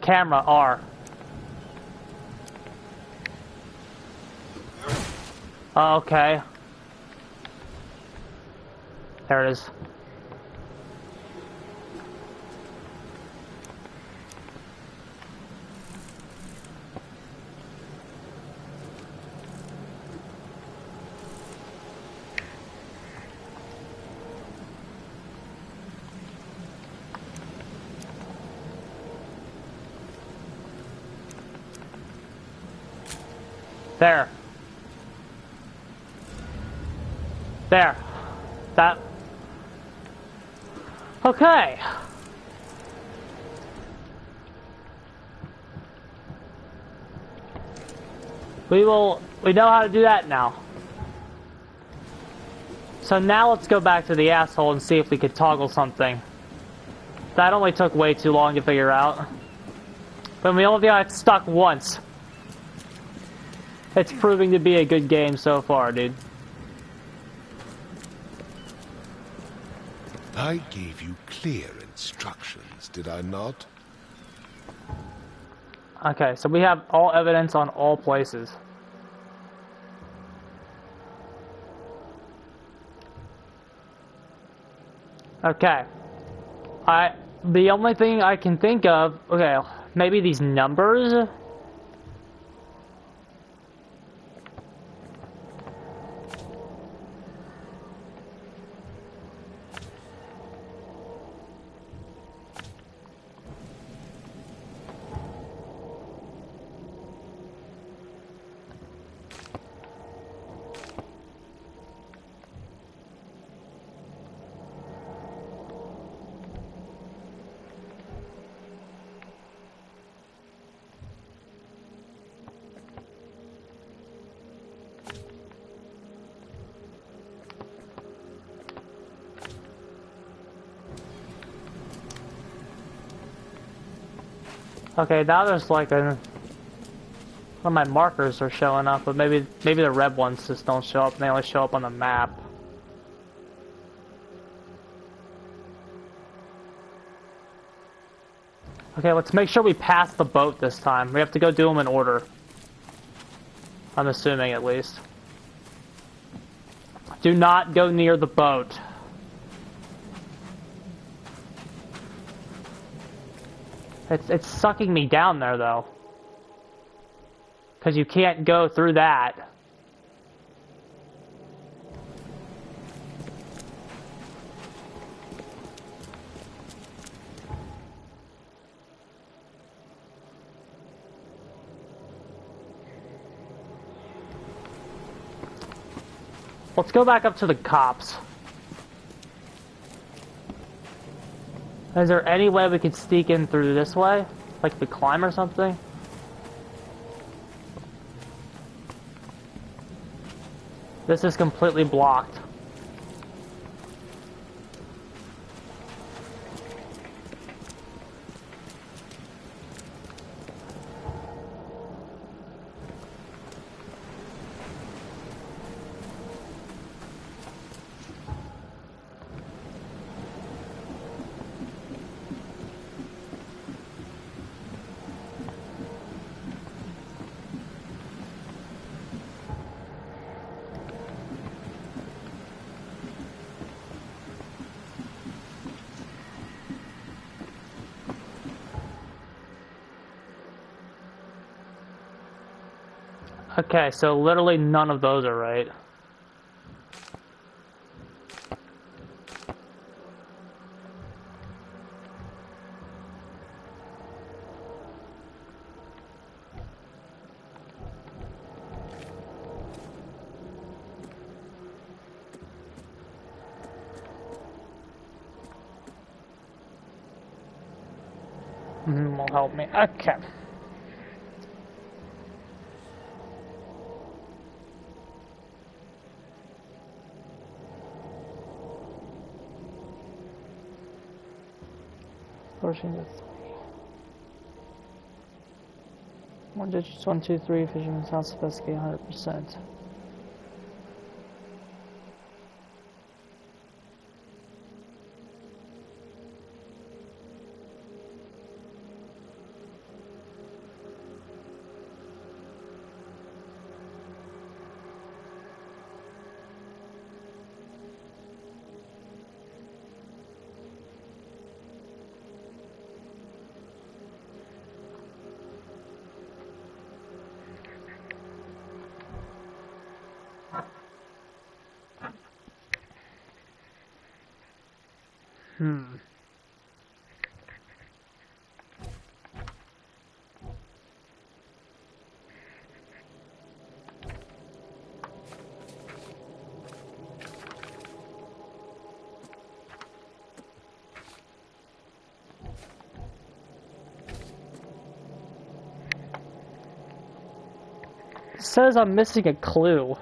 Camera R. Okay. There it is. There. There. That. Okay. We know how to do that now. So now let's go back to the asshole and see if we could toggle something. That only took way too long to figure out. But we only got stuck once. It's proving to be a good game so far, dude. I gave you clear instructions, did I not? Okay, so we have all evidence on all places. Okay. The only thing I can think of, okay, maybe these numbers? Okay, now there's like one of my markers are showing up, but maybe the red ones just don't show up and they only show up on the map. Okay, let's make sure we pass the boat this time. We have to go do them in order. I'm assuming, at least. Do not go near the boat. It's sucking me down there, though. Because you can't go through that. Let's go back up to the cops. Is there any way we could sneak in through this way? Like we climb or something? This is completely blocked. Okay, so literally none of those are right. Will help me. Okay. Pushing to 3. 1 digits 1, 2, 3. Fisherman sound sophisticated 100%. It says I'm missing a clue.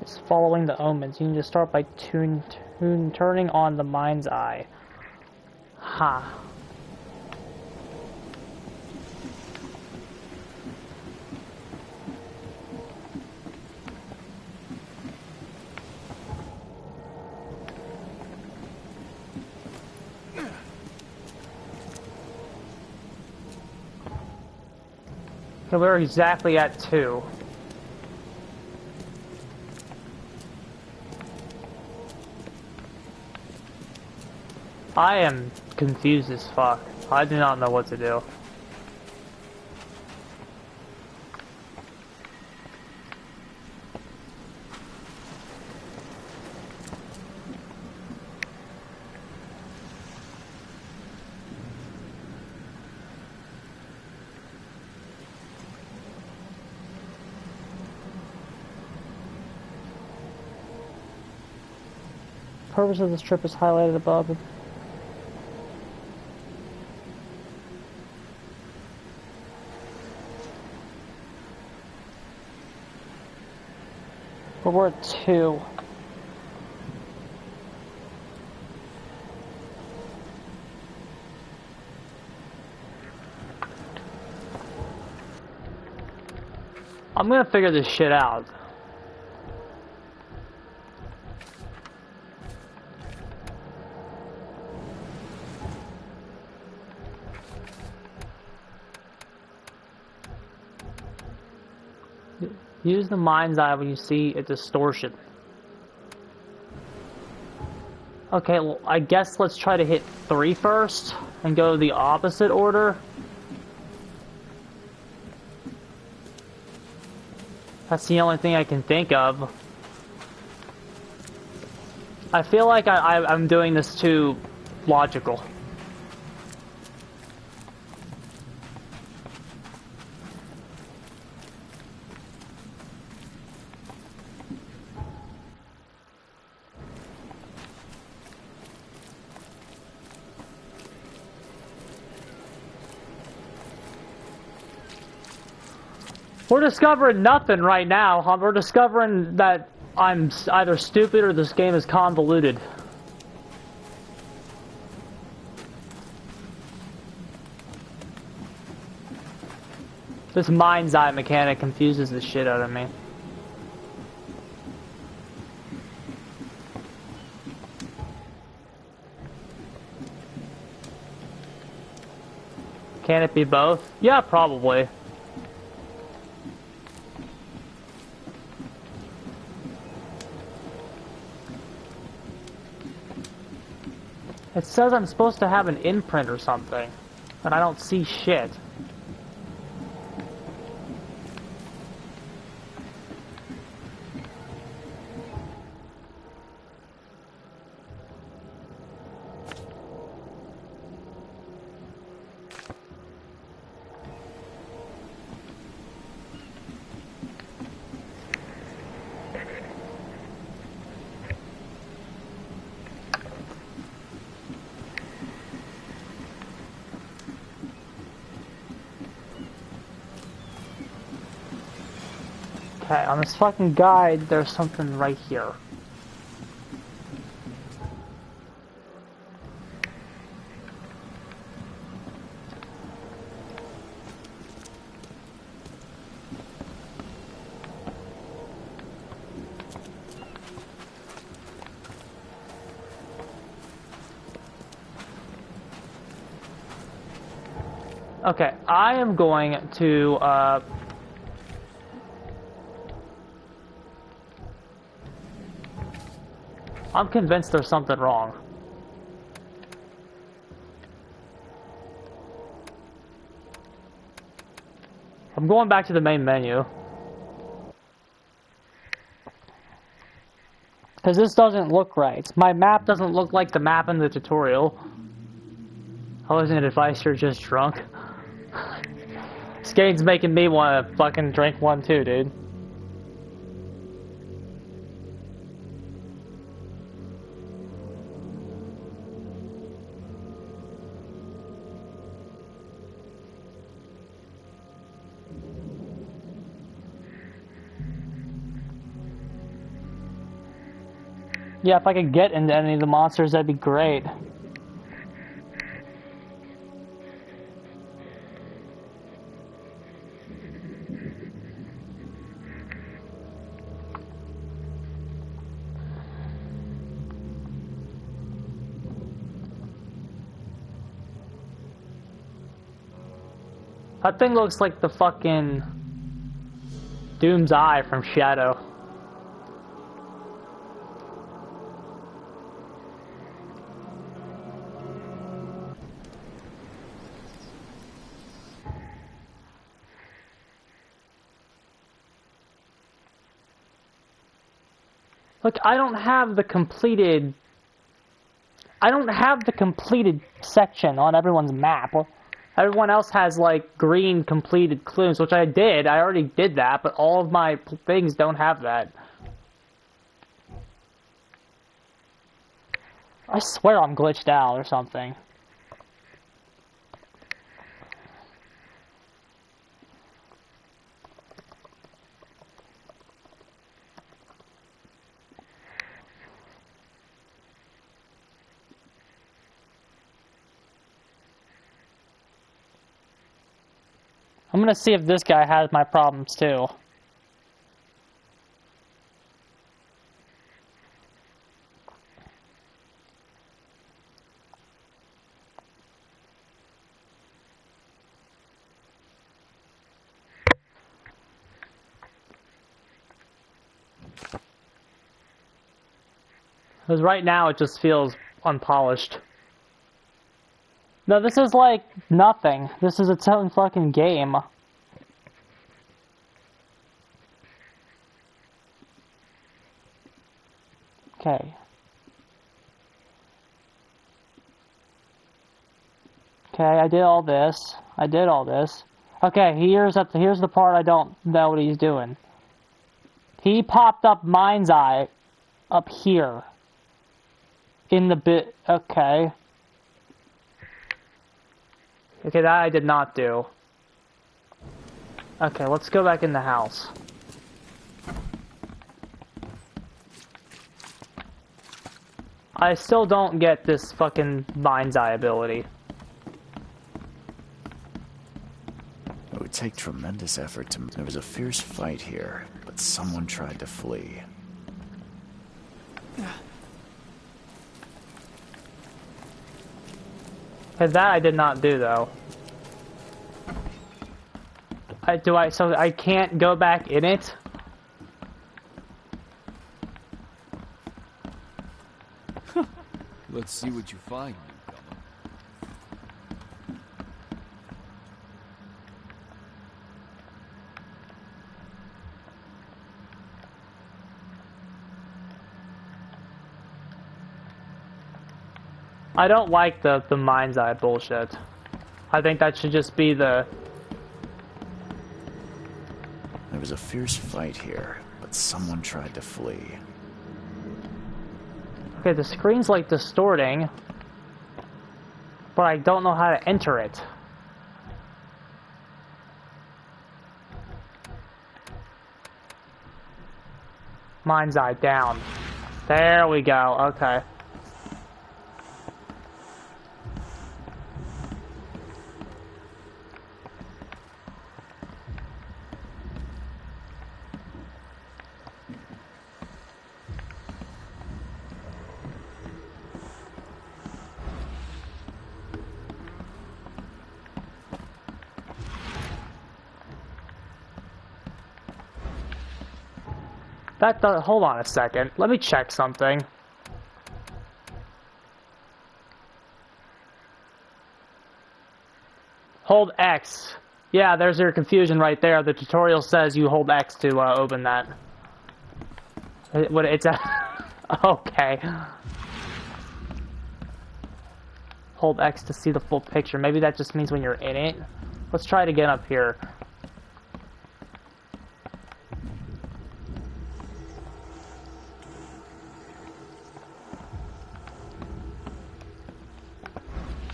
It's following the omens. You need to start by turning on the mind's eye. Ha. So we're exactly at 2. I am confused as fuck. I do not know what to do. The purpose of this trip is highlighted above. But we're at 2. I'm gonna figure this shit out. Use the mind's eye when you see a distortion. Okay, well, I guess let's try to hit 3 first and go the opposite order. That's the only thing I can think of. I feel like I'm doing this too logical. We're discovering nothing right now. We're discovering that I'm either stupid or this game is convoluted. This mind's eye mechanic confuses the shit out of me. Can it be both? Yeah, probably. It says I'm supposed to have an imprint or something, and I don't see shit. Okay, on this fucking guide, there's something right here. Okay, I am going to, I'm convinced there's something wrong. I'm going back to the main menu. Because this doesn't look right. My map doesn't look like the map in the tutorial. I wasn't advice you're just drunk. This game's making me want to fucking drink one too, dude. Yeah, if I could get into any of the monsters, that'd be great. That thing looks like the fucking Doom's Eye from Shadow. Look, I don't have the completed section on everyone's map. Everyone else has, like, green completed clues, which I did. I already did that, but all of my things don't have that. I swear I'm glitched out or something. I'm gonna see if this guy has my problems too. Because right now it just feels unpolished. No, this is like nothing. This is its own fucking game. Okay. Okay, I did all this. Okay, here's the part I don't know what he's doing. He popped up Mind's Eye up here. In the bit. Okay. Okay, that I did not do. Okay, let's go back in the house. I still don't get this fucking Mind's Eye ability. It would take tremendous effort to... There was a fierce fight here, but someone tried to flee. Cause that I did not do though. So I can't go back in it? Let's see what you find, newcomer. I don't like the Mind's Eye bullshit. I think that should just be the... There was a fierce fight here, but someone tried to flee. Okay, the screen's like distorting, but I don't know how to enter it. Mind's eye down. There we go. Okay. That does, hold on a second. Let me check something. Hold X. Yeah, there's your confusion right there. The tutorial says you hold X to open that. What it's a okay. Hold X to see the full picture. Maybe that just means when you're in it. Let's try it again up here.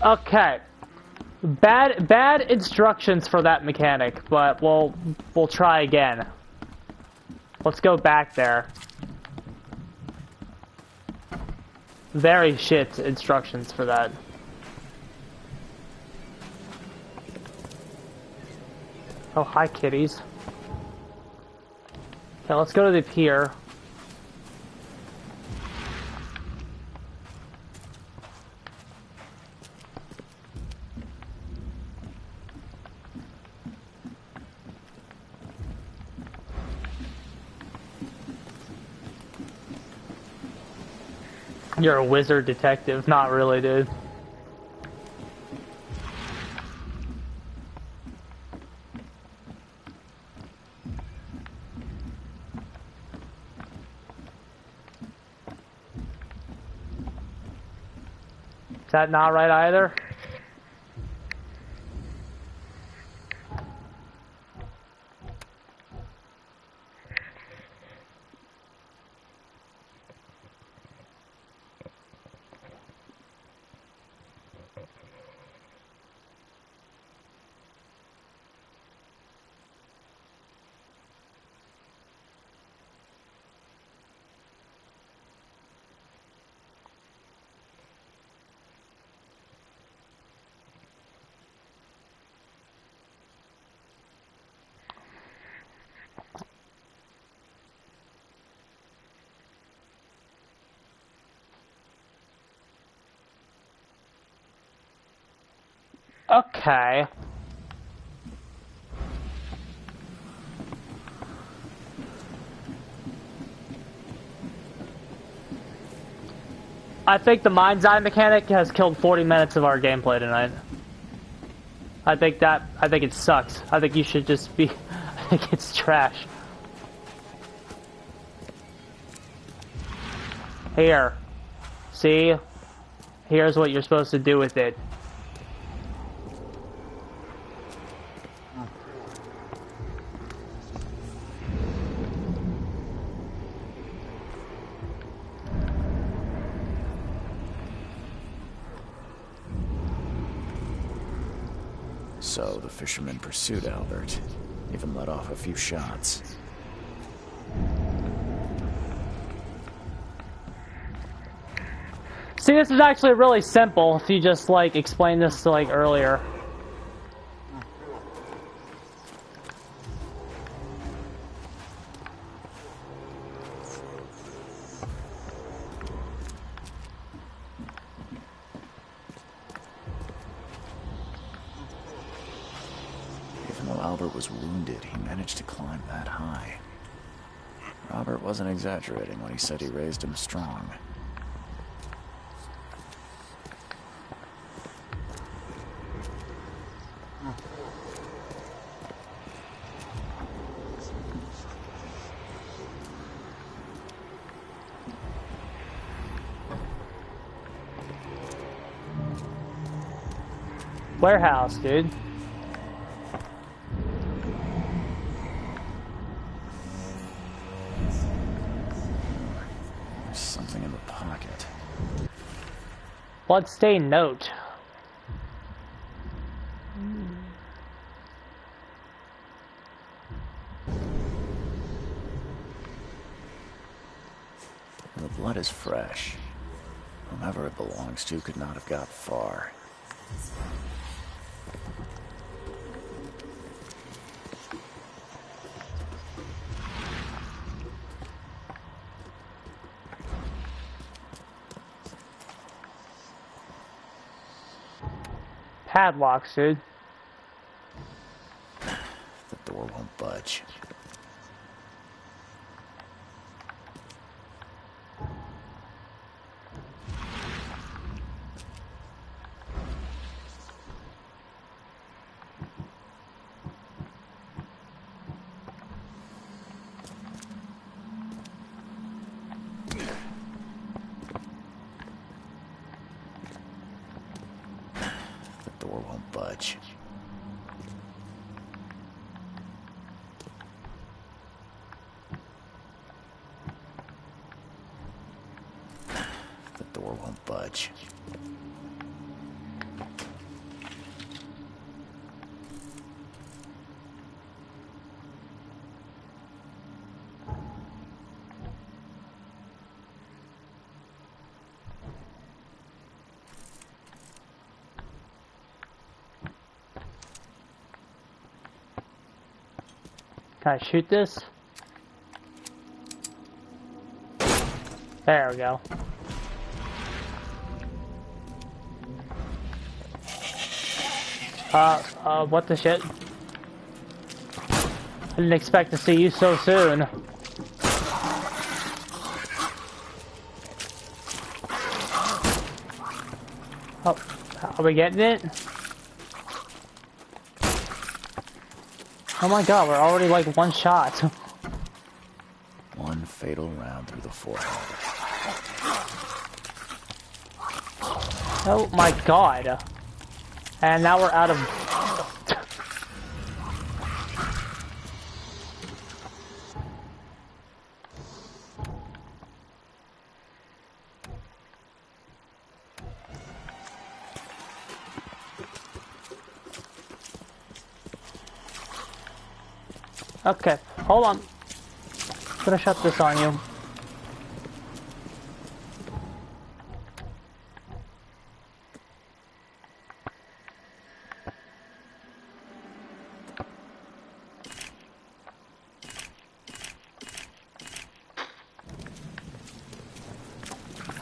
Okay. Bad instructions for that mechanic, but we'll try again. Let's go back there. Very shit instructions for that. Oh, hi kitties. Okay, let's go to the pier. You're a wizard detective. Not really, dude. Is that not right either? Okay. I think the mind's eye mechanic has killed 40 minutes of our gameplay tonight. I think it sucks. I think you should just be... I think it's trash. Here. See? Here's what you're supposed to do with it. So the fisherman pursued Albert, even let off a few shots. See, this is actually really simple if you just, like, explain this, like, earlier. Even though Albert was wounded, he managed to climb that high. Robert wasn't exaggerating when he said he raised him strong. Warehouse, dude. There's something in the pocket. Bloodstained note. The blood is fresh. Whomever it belongs to could not have got far. Padlocks, dude. The door won't budge. The door won't budge. The door won't budge. Can I shoot this? There we go. What the shit? I didn't expect to see you so soon. Oh, are we getting it? Oh my god, we're already like one shot. One fatal round through the forehead. Oh my god. And now we're out of... Okay, hold on. I'm gonna shut this on you.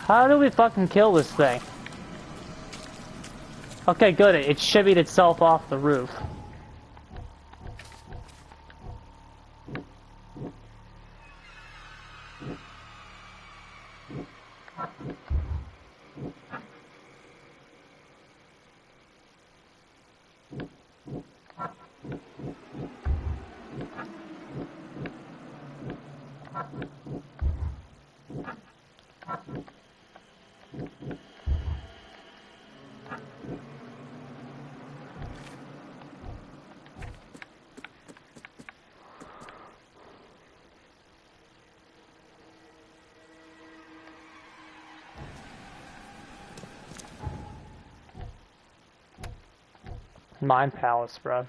How do we fucking kill this thing? Okay, good. It shimmied itself off the roof. Mind palace, bro.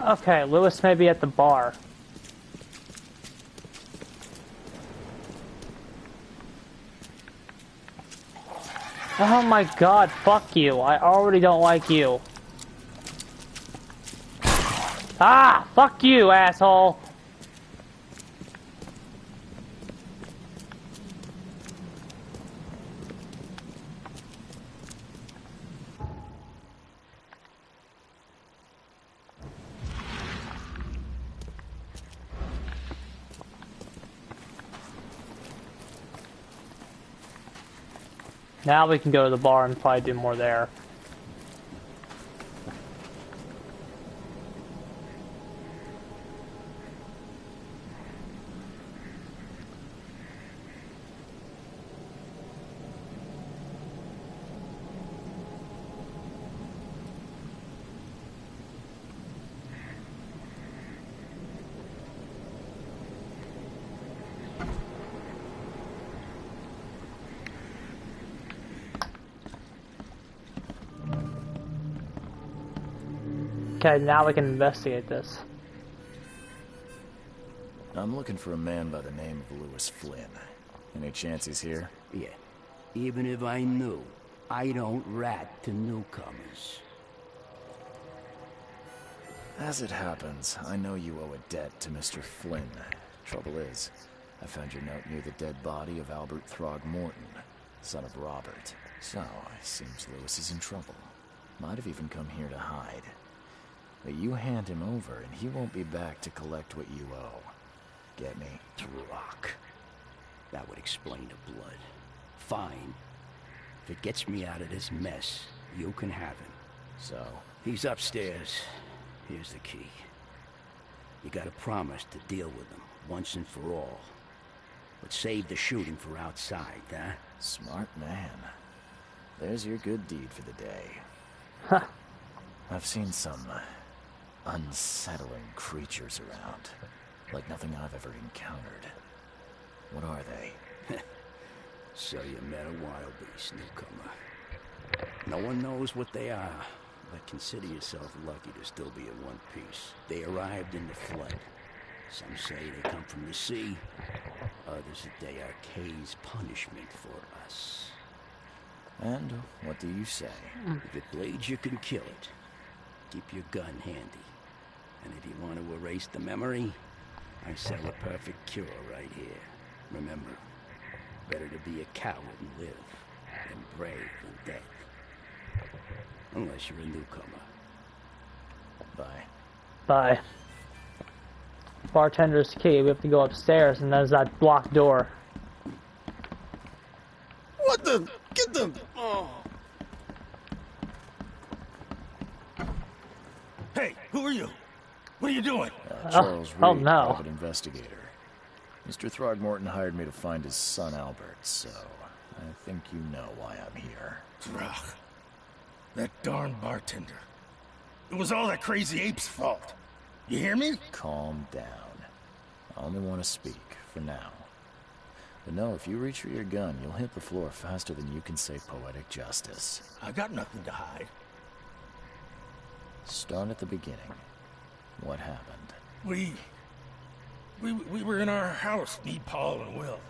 Okay, Lewis may be at the bar. Oh my god, fuck you. I already don't like you. Ah, fuck you, asshole. Now we can go to the bar and probably do more there. Okay, now we can investigate this. I'm looking for a man by the name of Lewis Flynn. Any chance he's here? Yeah. Even if I knew, I don't rat to newcomers. As it happens, I know you owe a debt to Mr. Flynn. Trouble is, I found your note near the dead body of Albert Throgmorton, son of Robert. So, it seems Lewis is in trouble. Might have even come here to hide. But you hand him over, and he won't be back to collect what you owe. Get me? Rock. That would explain the blood. Fine. If it gets me out of this mess, you can have him. So? He's upstairs. Here's the key. You gotta promise to deal with him, once and for all. But save the shooting for outside, huh? Smart man. There's your good deed for the day. Huh. I've seen some unsettling creatures around. Like nothing I've ever encountered. What are they? So you met a wild beast, newcomer. No one knows what they are, but consider yourself lucky to still be in one piece. They arrived in the flood. Some say they come from the sea. Others that they are Kay's punishment for us. And what do you say? If it bleeds, you can kill it. Keep your gun handy. And if you want to erase the memory, I sell a perfect cure right here. Remember, better to be a coward and live than brave and dead. Unless you're a newcomer. Bye. Bye. Bartender's key. We have to go upstairs, and there's that blocked door. What the? Get them! Oh. Hey, who are you? What are you doing? Charles Reed, oh no. private investigator. Mr. Throgmorton hired me to find his son Albert, so I think you know why I'm here. Throg. That darn bartender. It was all that crazy ape's fault. You hear me? Calm down. I only want to speak, for now. But no, if you reach for your gun, you'll hit the floor faster than you can say poetic justice. I got nothing to hide. Start at the beginning. What happened? We were in our house, me, Paul, and Will.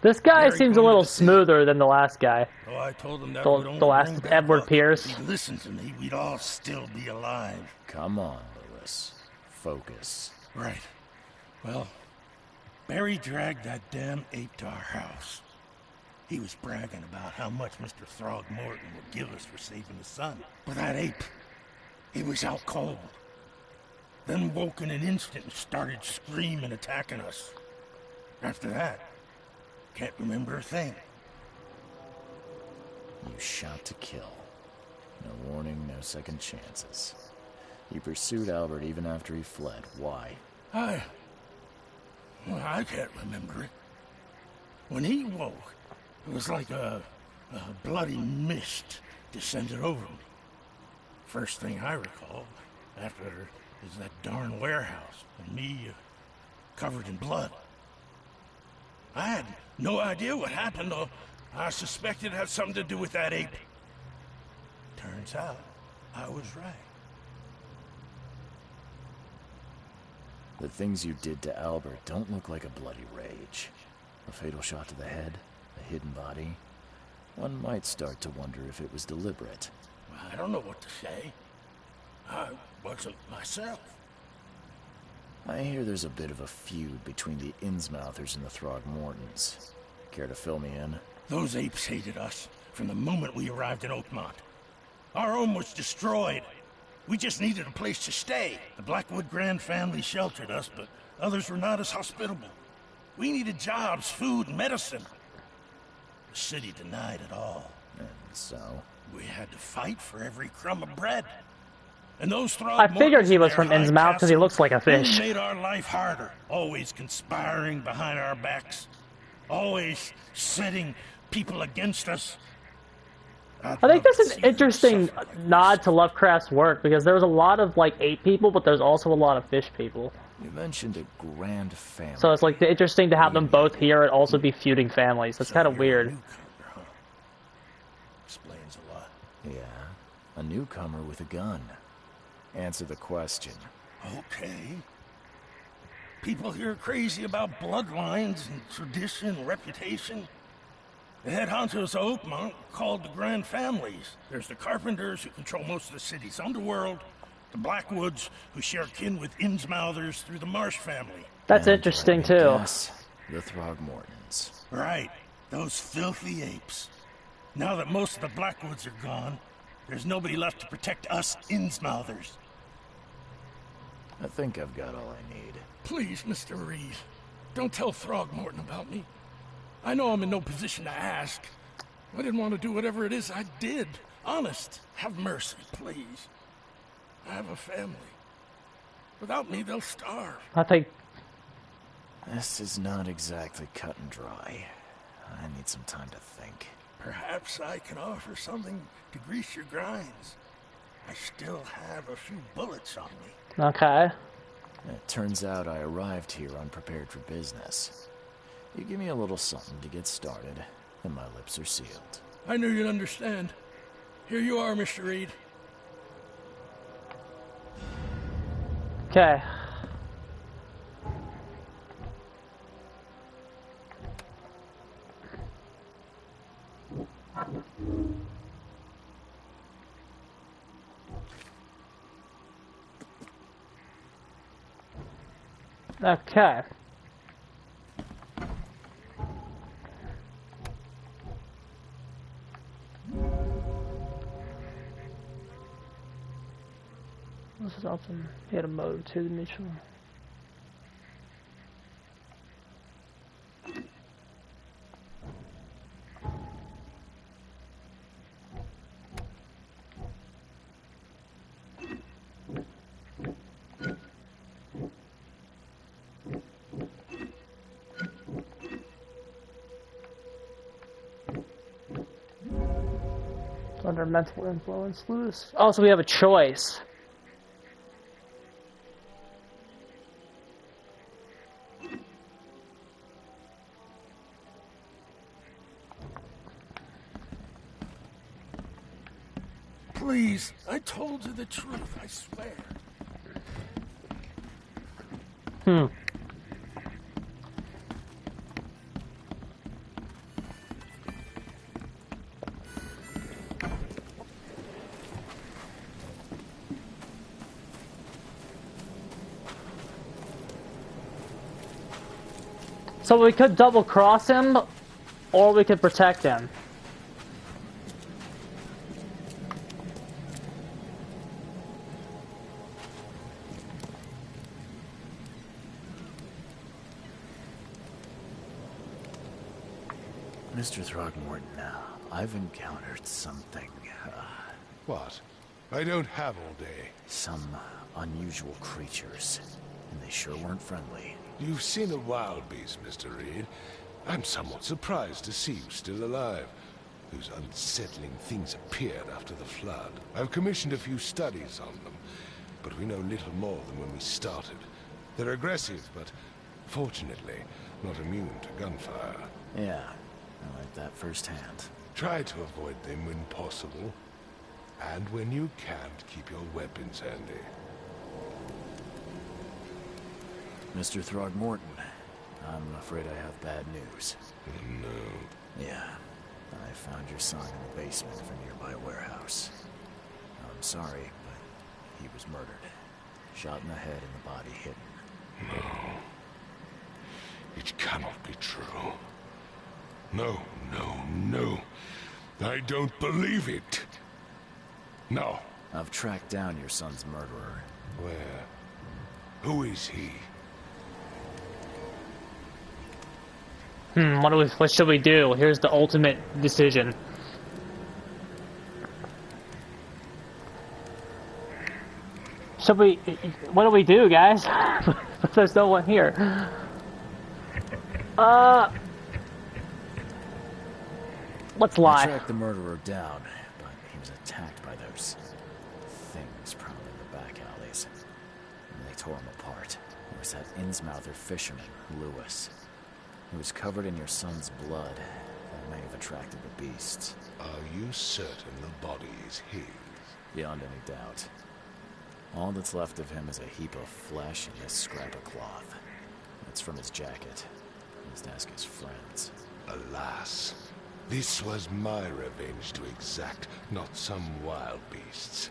This guy seems a little smoother than the last guy. Oh, I told him that the last Edward Pierce. If he'd listened to me, we'd all still be alive. Come on, Lewis. Focus. Right. Well, Barry dragged that damn ape to our house. He was bragging about how much Mr. Throgmorton would give us for saving his son. But that ape, he was out cold. Then woke in an instant and started screaming, attacking us. After that, can't remember a thing. You shot to kill. No warning, no second chances. You pursued Albert even after he fled. Why? I can't remember it. When he woke, it was like a bloody mist descended over me. First thing I recall, after is that darn warehouse, and me covered in blood. I had no idea what happened, though. I suspected it had something to do with that ape. Turns out, I was right. The things you did to Albert don't look like a bloody rage. A fatal shot to the head, a hidden body. One might start to wonder if it was deliberate. I don't know what to say. I wasn't myself. I hear there's a bit of a feud between the Innsmouthers and the Throgmortons. Care to fill me in? Those apes hated us from the moment we arrived in Oakmont. Our home was destroyed. We just needed a place to stay. The Blackwood Grand family sheltered us, but others were not as hospitable. We needed jobs, food, and medicine. The city denied it all. And so? We had to fight for every crumb of bread. And those I figured he was from Innsmouth because he looks like a fish. Made our life harder, always conspiring behind our backs, always setting people against us. I think this is an interesting nod to Lovecraft's work because there was a lot of like ape people, but there's also a lot of fish people. You mentioned a grand family. So it's like interesting to have them both here and also be feuding families. That's kind of weird. Explains a lot. Yeah, a newcomer with a gun. Answer the question. Okay. People here are crazy about bloodlines and tradition and reputation. The head honchos of Oakmont called the Grand Families. There's the Carpenters, who control most of the city's underworld. The Blackwoods, who share kin with Innsmouthers through the Marsh family. That's interesting, too. Yes, the Throgmortons. Right. Those filthy apes. Now that most of the Blackwoods are gone, there's nobody left to protect us Innsmouthers. I think I've got all I need. Please, Mr. Reed, don't tell Throgmorton about me. I know I'm in no position to ask. I didn't want to do whatever it is I did. Honest, have mercy, please. I have a family. Without me, they'll starve. I think... This is not exactly cut and dry. I need some time to think. Perhaps I can offer something to grease your grinds. I still have a few bullets on me. Okay. It turns out I arrived here unprepared for business. You give me a little something to get started, and my lips are sealed. I knew you'd understand. Here you are, Mr. Reed. Okay. Okay. This is often hit a mode to the mutual. Under mental influence, lose. Oh, so we have a choice. Please, I told you the truth, I swear. So we could double cross him, or we could protect him. Mr. Throgmorton, I've encountered something. What? I don't have all day. Some unusual creatures, and they sure weren't friendly. You've seen a wild beast, Mr. Reed. I'm somewhat surprised to see you still alive. Those unsettling things appeared after the flood. I've commissioned a few studies on them, but we know little more than when we started. They're aggressive, but fortunately not immune to gunfire. Yeah, I like that firsthand. Try to avoid them when possible. And when you can't, keep your weapons handy. Mr. Throgmorton, I'm afraid I have bad news. No. Yeah, I found your son in the basement of a nearby warehouse. I'm sorry, but he was murdered. Shot in the head and the body hidden. No. It cannot be true. No, no, no. I don't believe it. No. I've tracked down your son's murderer. Where? Who is he? What should we do? Here's the ultimate decision. What do we do, guys? There's no one here. Let's lie. I tracked the murderer down, but he was attacked by those things prowling the back alleys. And they tore him apart. There was that Innsmouther fisherman, Lewis. He was covered in your son's blood. That may have attracted the beasts. Are you certain the body is his? Beyond any doubt. All that's left of him is a heap of flesh and this scrap of cloth. It's from his jacket. Must ask his friends. Alas, this was my revenge to exact, not some wild beast's.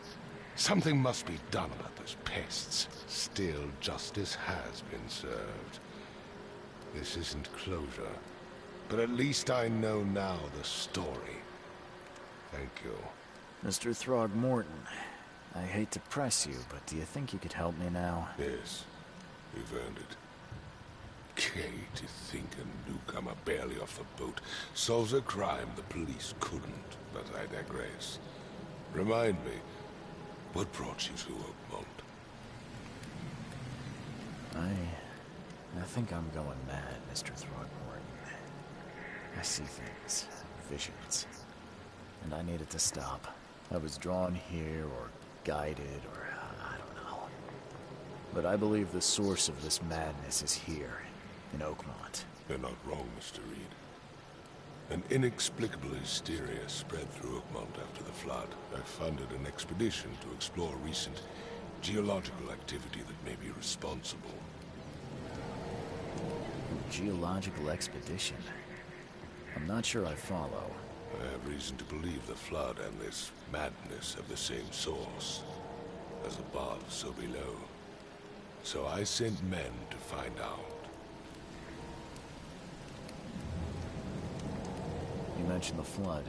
Something must be done about those pests. Still, justice has been served. This isn't closure, but at least I know now the story. Thank you. Mr. Throgmorton, I hate to press you, but do you think you could help me now? Yes, you've earned it. Okay, to think a newcomer barely off the boat solves a crime the police couldn't, but I digress. Remind me, what brought you to Oakmont? I think I'm going mad, Mr. Throgmorton. I see things, visions, and I needed to stop. I was drawn here, or guided, or I don't know. But I believe the source of this madness is here, in Oakmont. You're not wrong, Mr. Reed. An inexplicable hysteria spread through Oakmont after the flood. I funded an expedition to explore recent geological activity that may be responsible. Geological expedition? I'm not sure I follow. I have reason to believe the flood and this madness have the same source. As above, so below. So I sent men to find out. You mentioned the flood.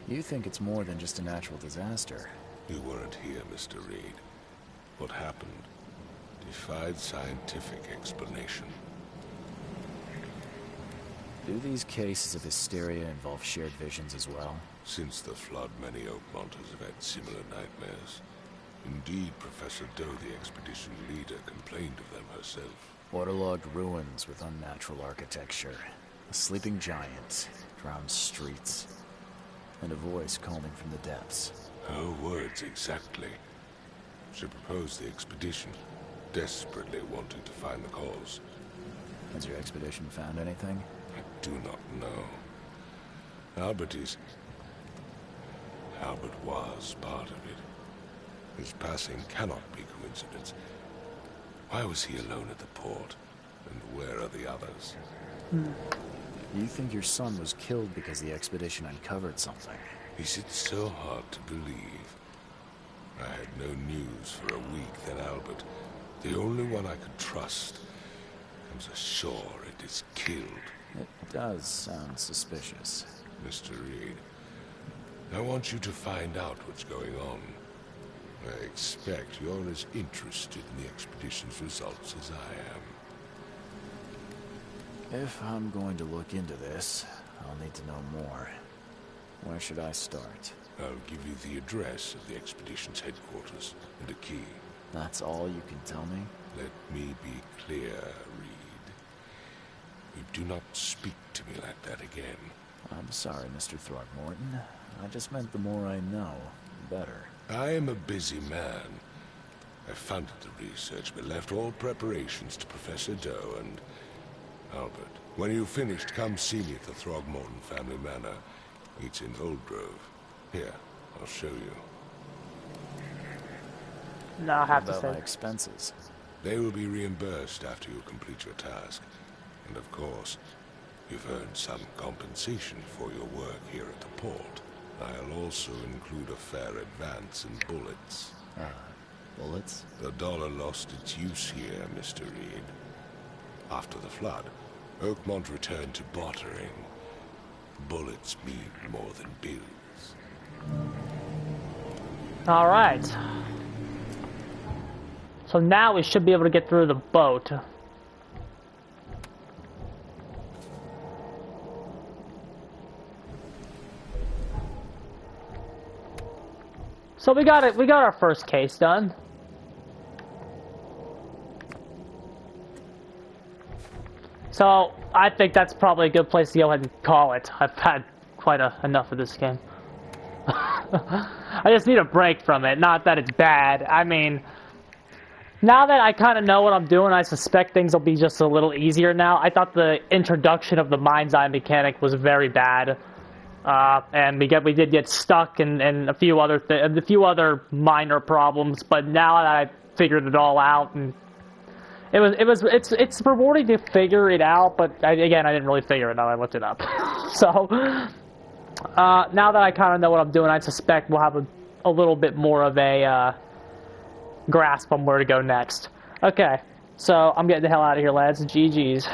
You think it's more than just a natural disaster. You weren't here, Mr. Reed. What happened defied scientific explanation. Do these cases of hysteria involve shared visions as well? Since the flood, many Oakmonters have had similar nightmares. Indeed, Professor Doe, the expedition leader, complained of them herself. Waterlogged ruins with unnatural architecture. A sleeping giant, drowned streets, and a voice calling from the depths. Her words exactly. She proposed the expedition, desperately wanting to find the cause. Has your expedition found anything? I do not know. Albert was part of it. His passing cannot be coincidence. Why was he alone at the port? And where are the others? You think your son was killed because the expedition uncovered something? Is it so hard to believe? I had no news for a week, then Albert, the only one I could trust, comes ashore and is killed. It does sound suspicious. Mr. Reed, I want you to find out what's going on. I expect you're as interested in the expedition's results as I am. If I'm going to look into this, I'll need to know more. Where should I start? I'll give you the address of the expedition's headquarters and a key. That's all you can tell me? Let me be clear, Reed. You do not speak to me like that again. I'm sorry, Mr. Throgmorton. I just meant the more I know, the better. I am a busy man. I funded the research, but left all preparations to Professor Doe and Albert. When you've finished, come see me at the Throgmorton family manor. It's in Old Grove. Here, I'll show you. No, I have to say. My expenses? They will be reimbursed after you complete your task. And of course, you've earned some compensation for your work here at the port. I'll also include a fair advance in bullets. Bullets? The dollar lost its use here, Mr. Reed. After the flood, Oakmont returned to bartering. Bullets mean more than bills. Alright. So now we should be able to get through the boat. So we got it. We got our first case done. So I think that's probably a good place to go ahead and call it. I've had quite enough of this game. I just need a break from it. Not that it's bad. I mean, now that I kind of know what I'm doing, I suspect things will be just a little easier now. I thought the introduction of the mind's eye mechanic was very bad. and we did get stuck and a few other minor problems. But now that I figured it all out, and it's rewarding to figure it out. But again, I didn't really figure it out. I looked it up. So now that I kind of know what I'm doing, I suspect we'll have a little bit more of a grasp on where to go next. Okay, so I'm getting the hell out of here, lads. GG's.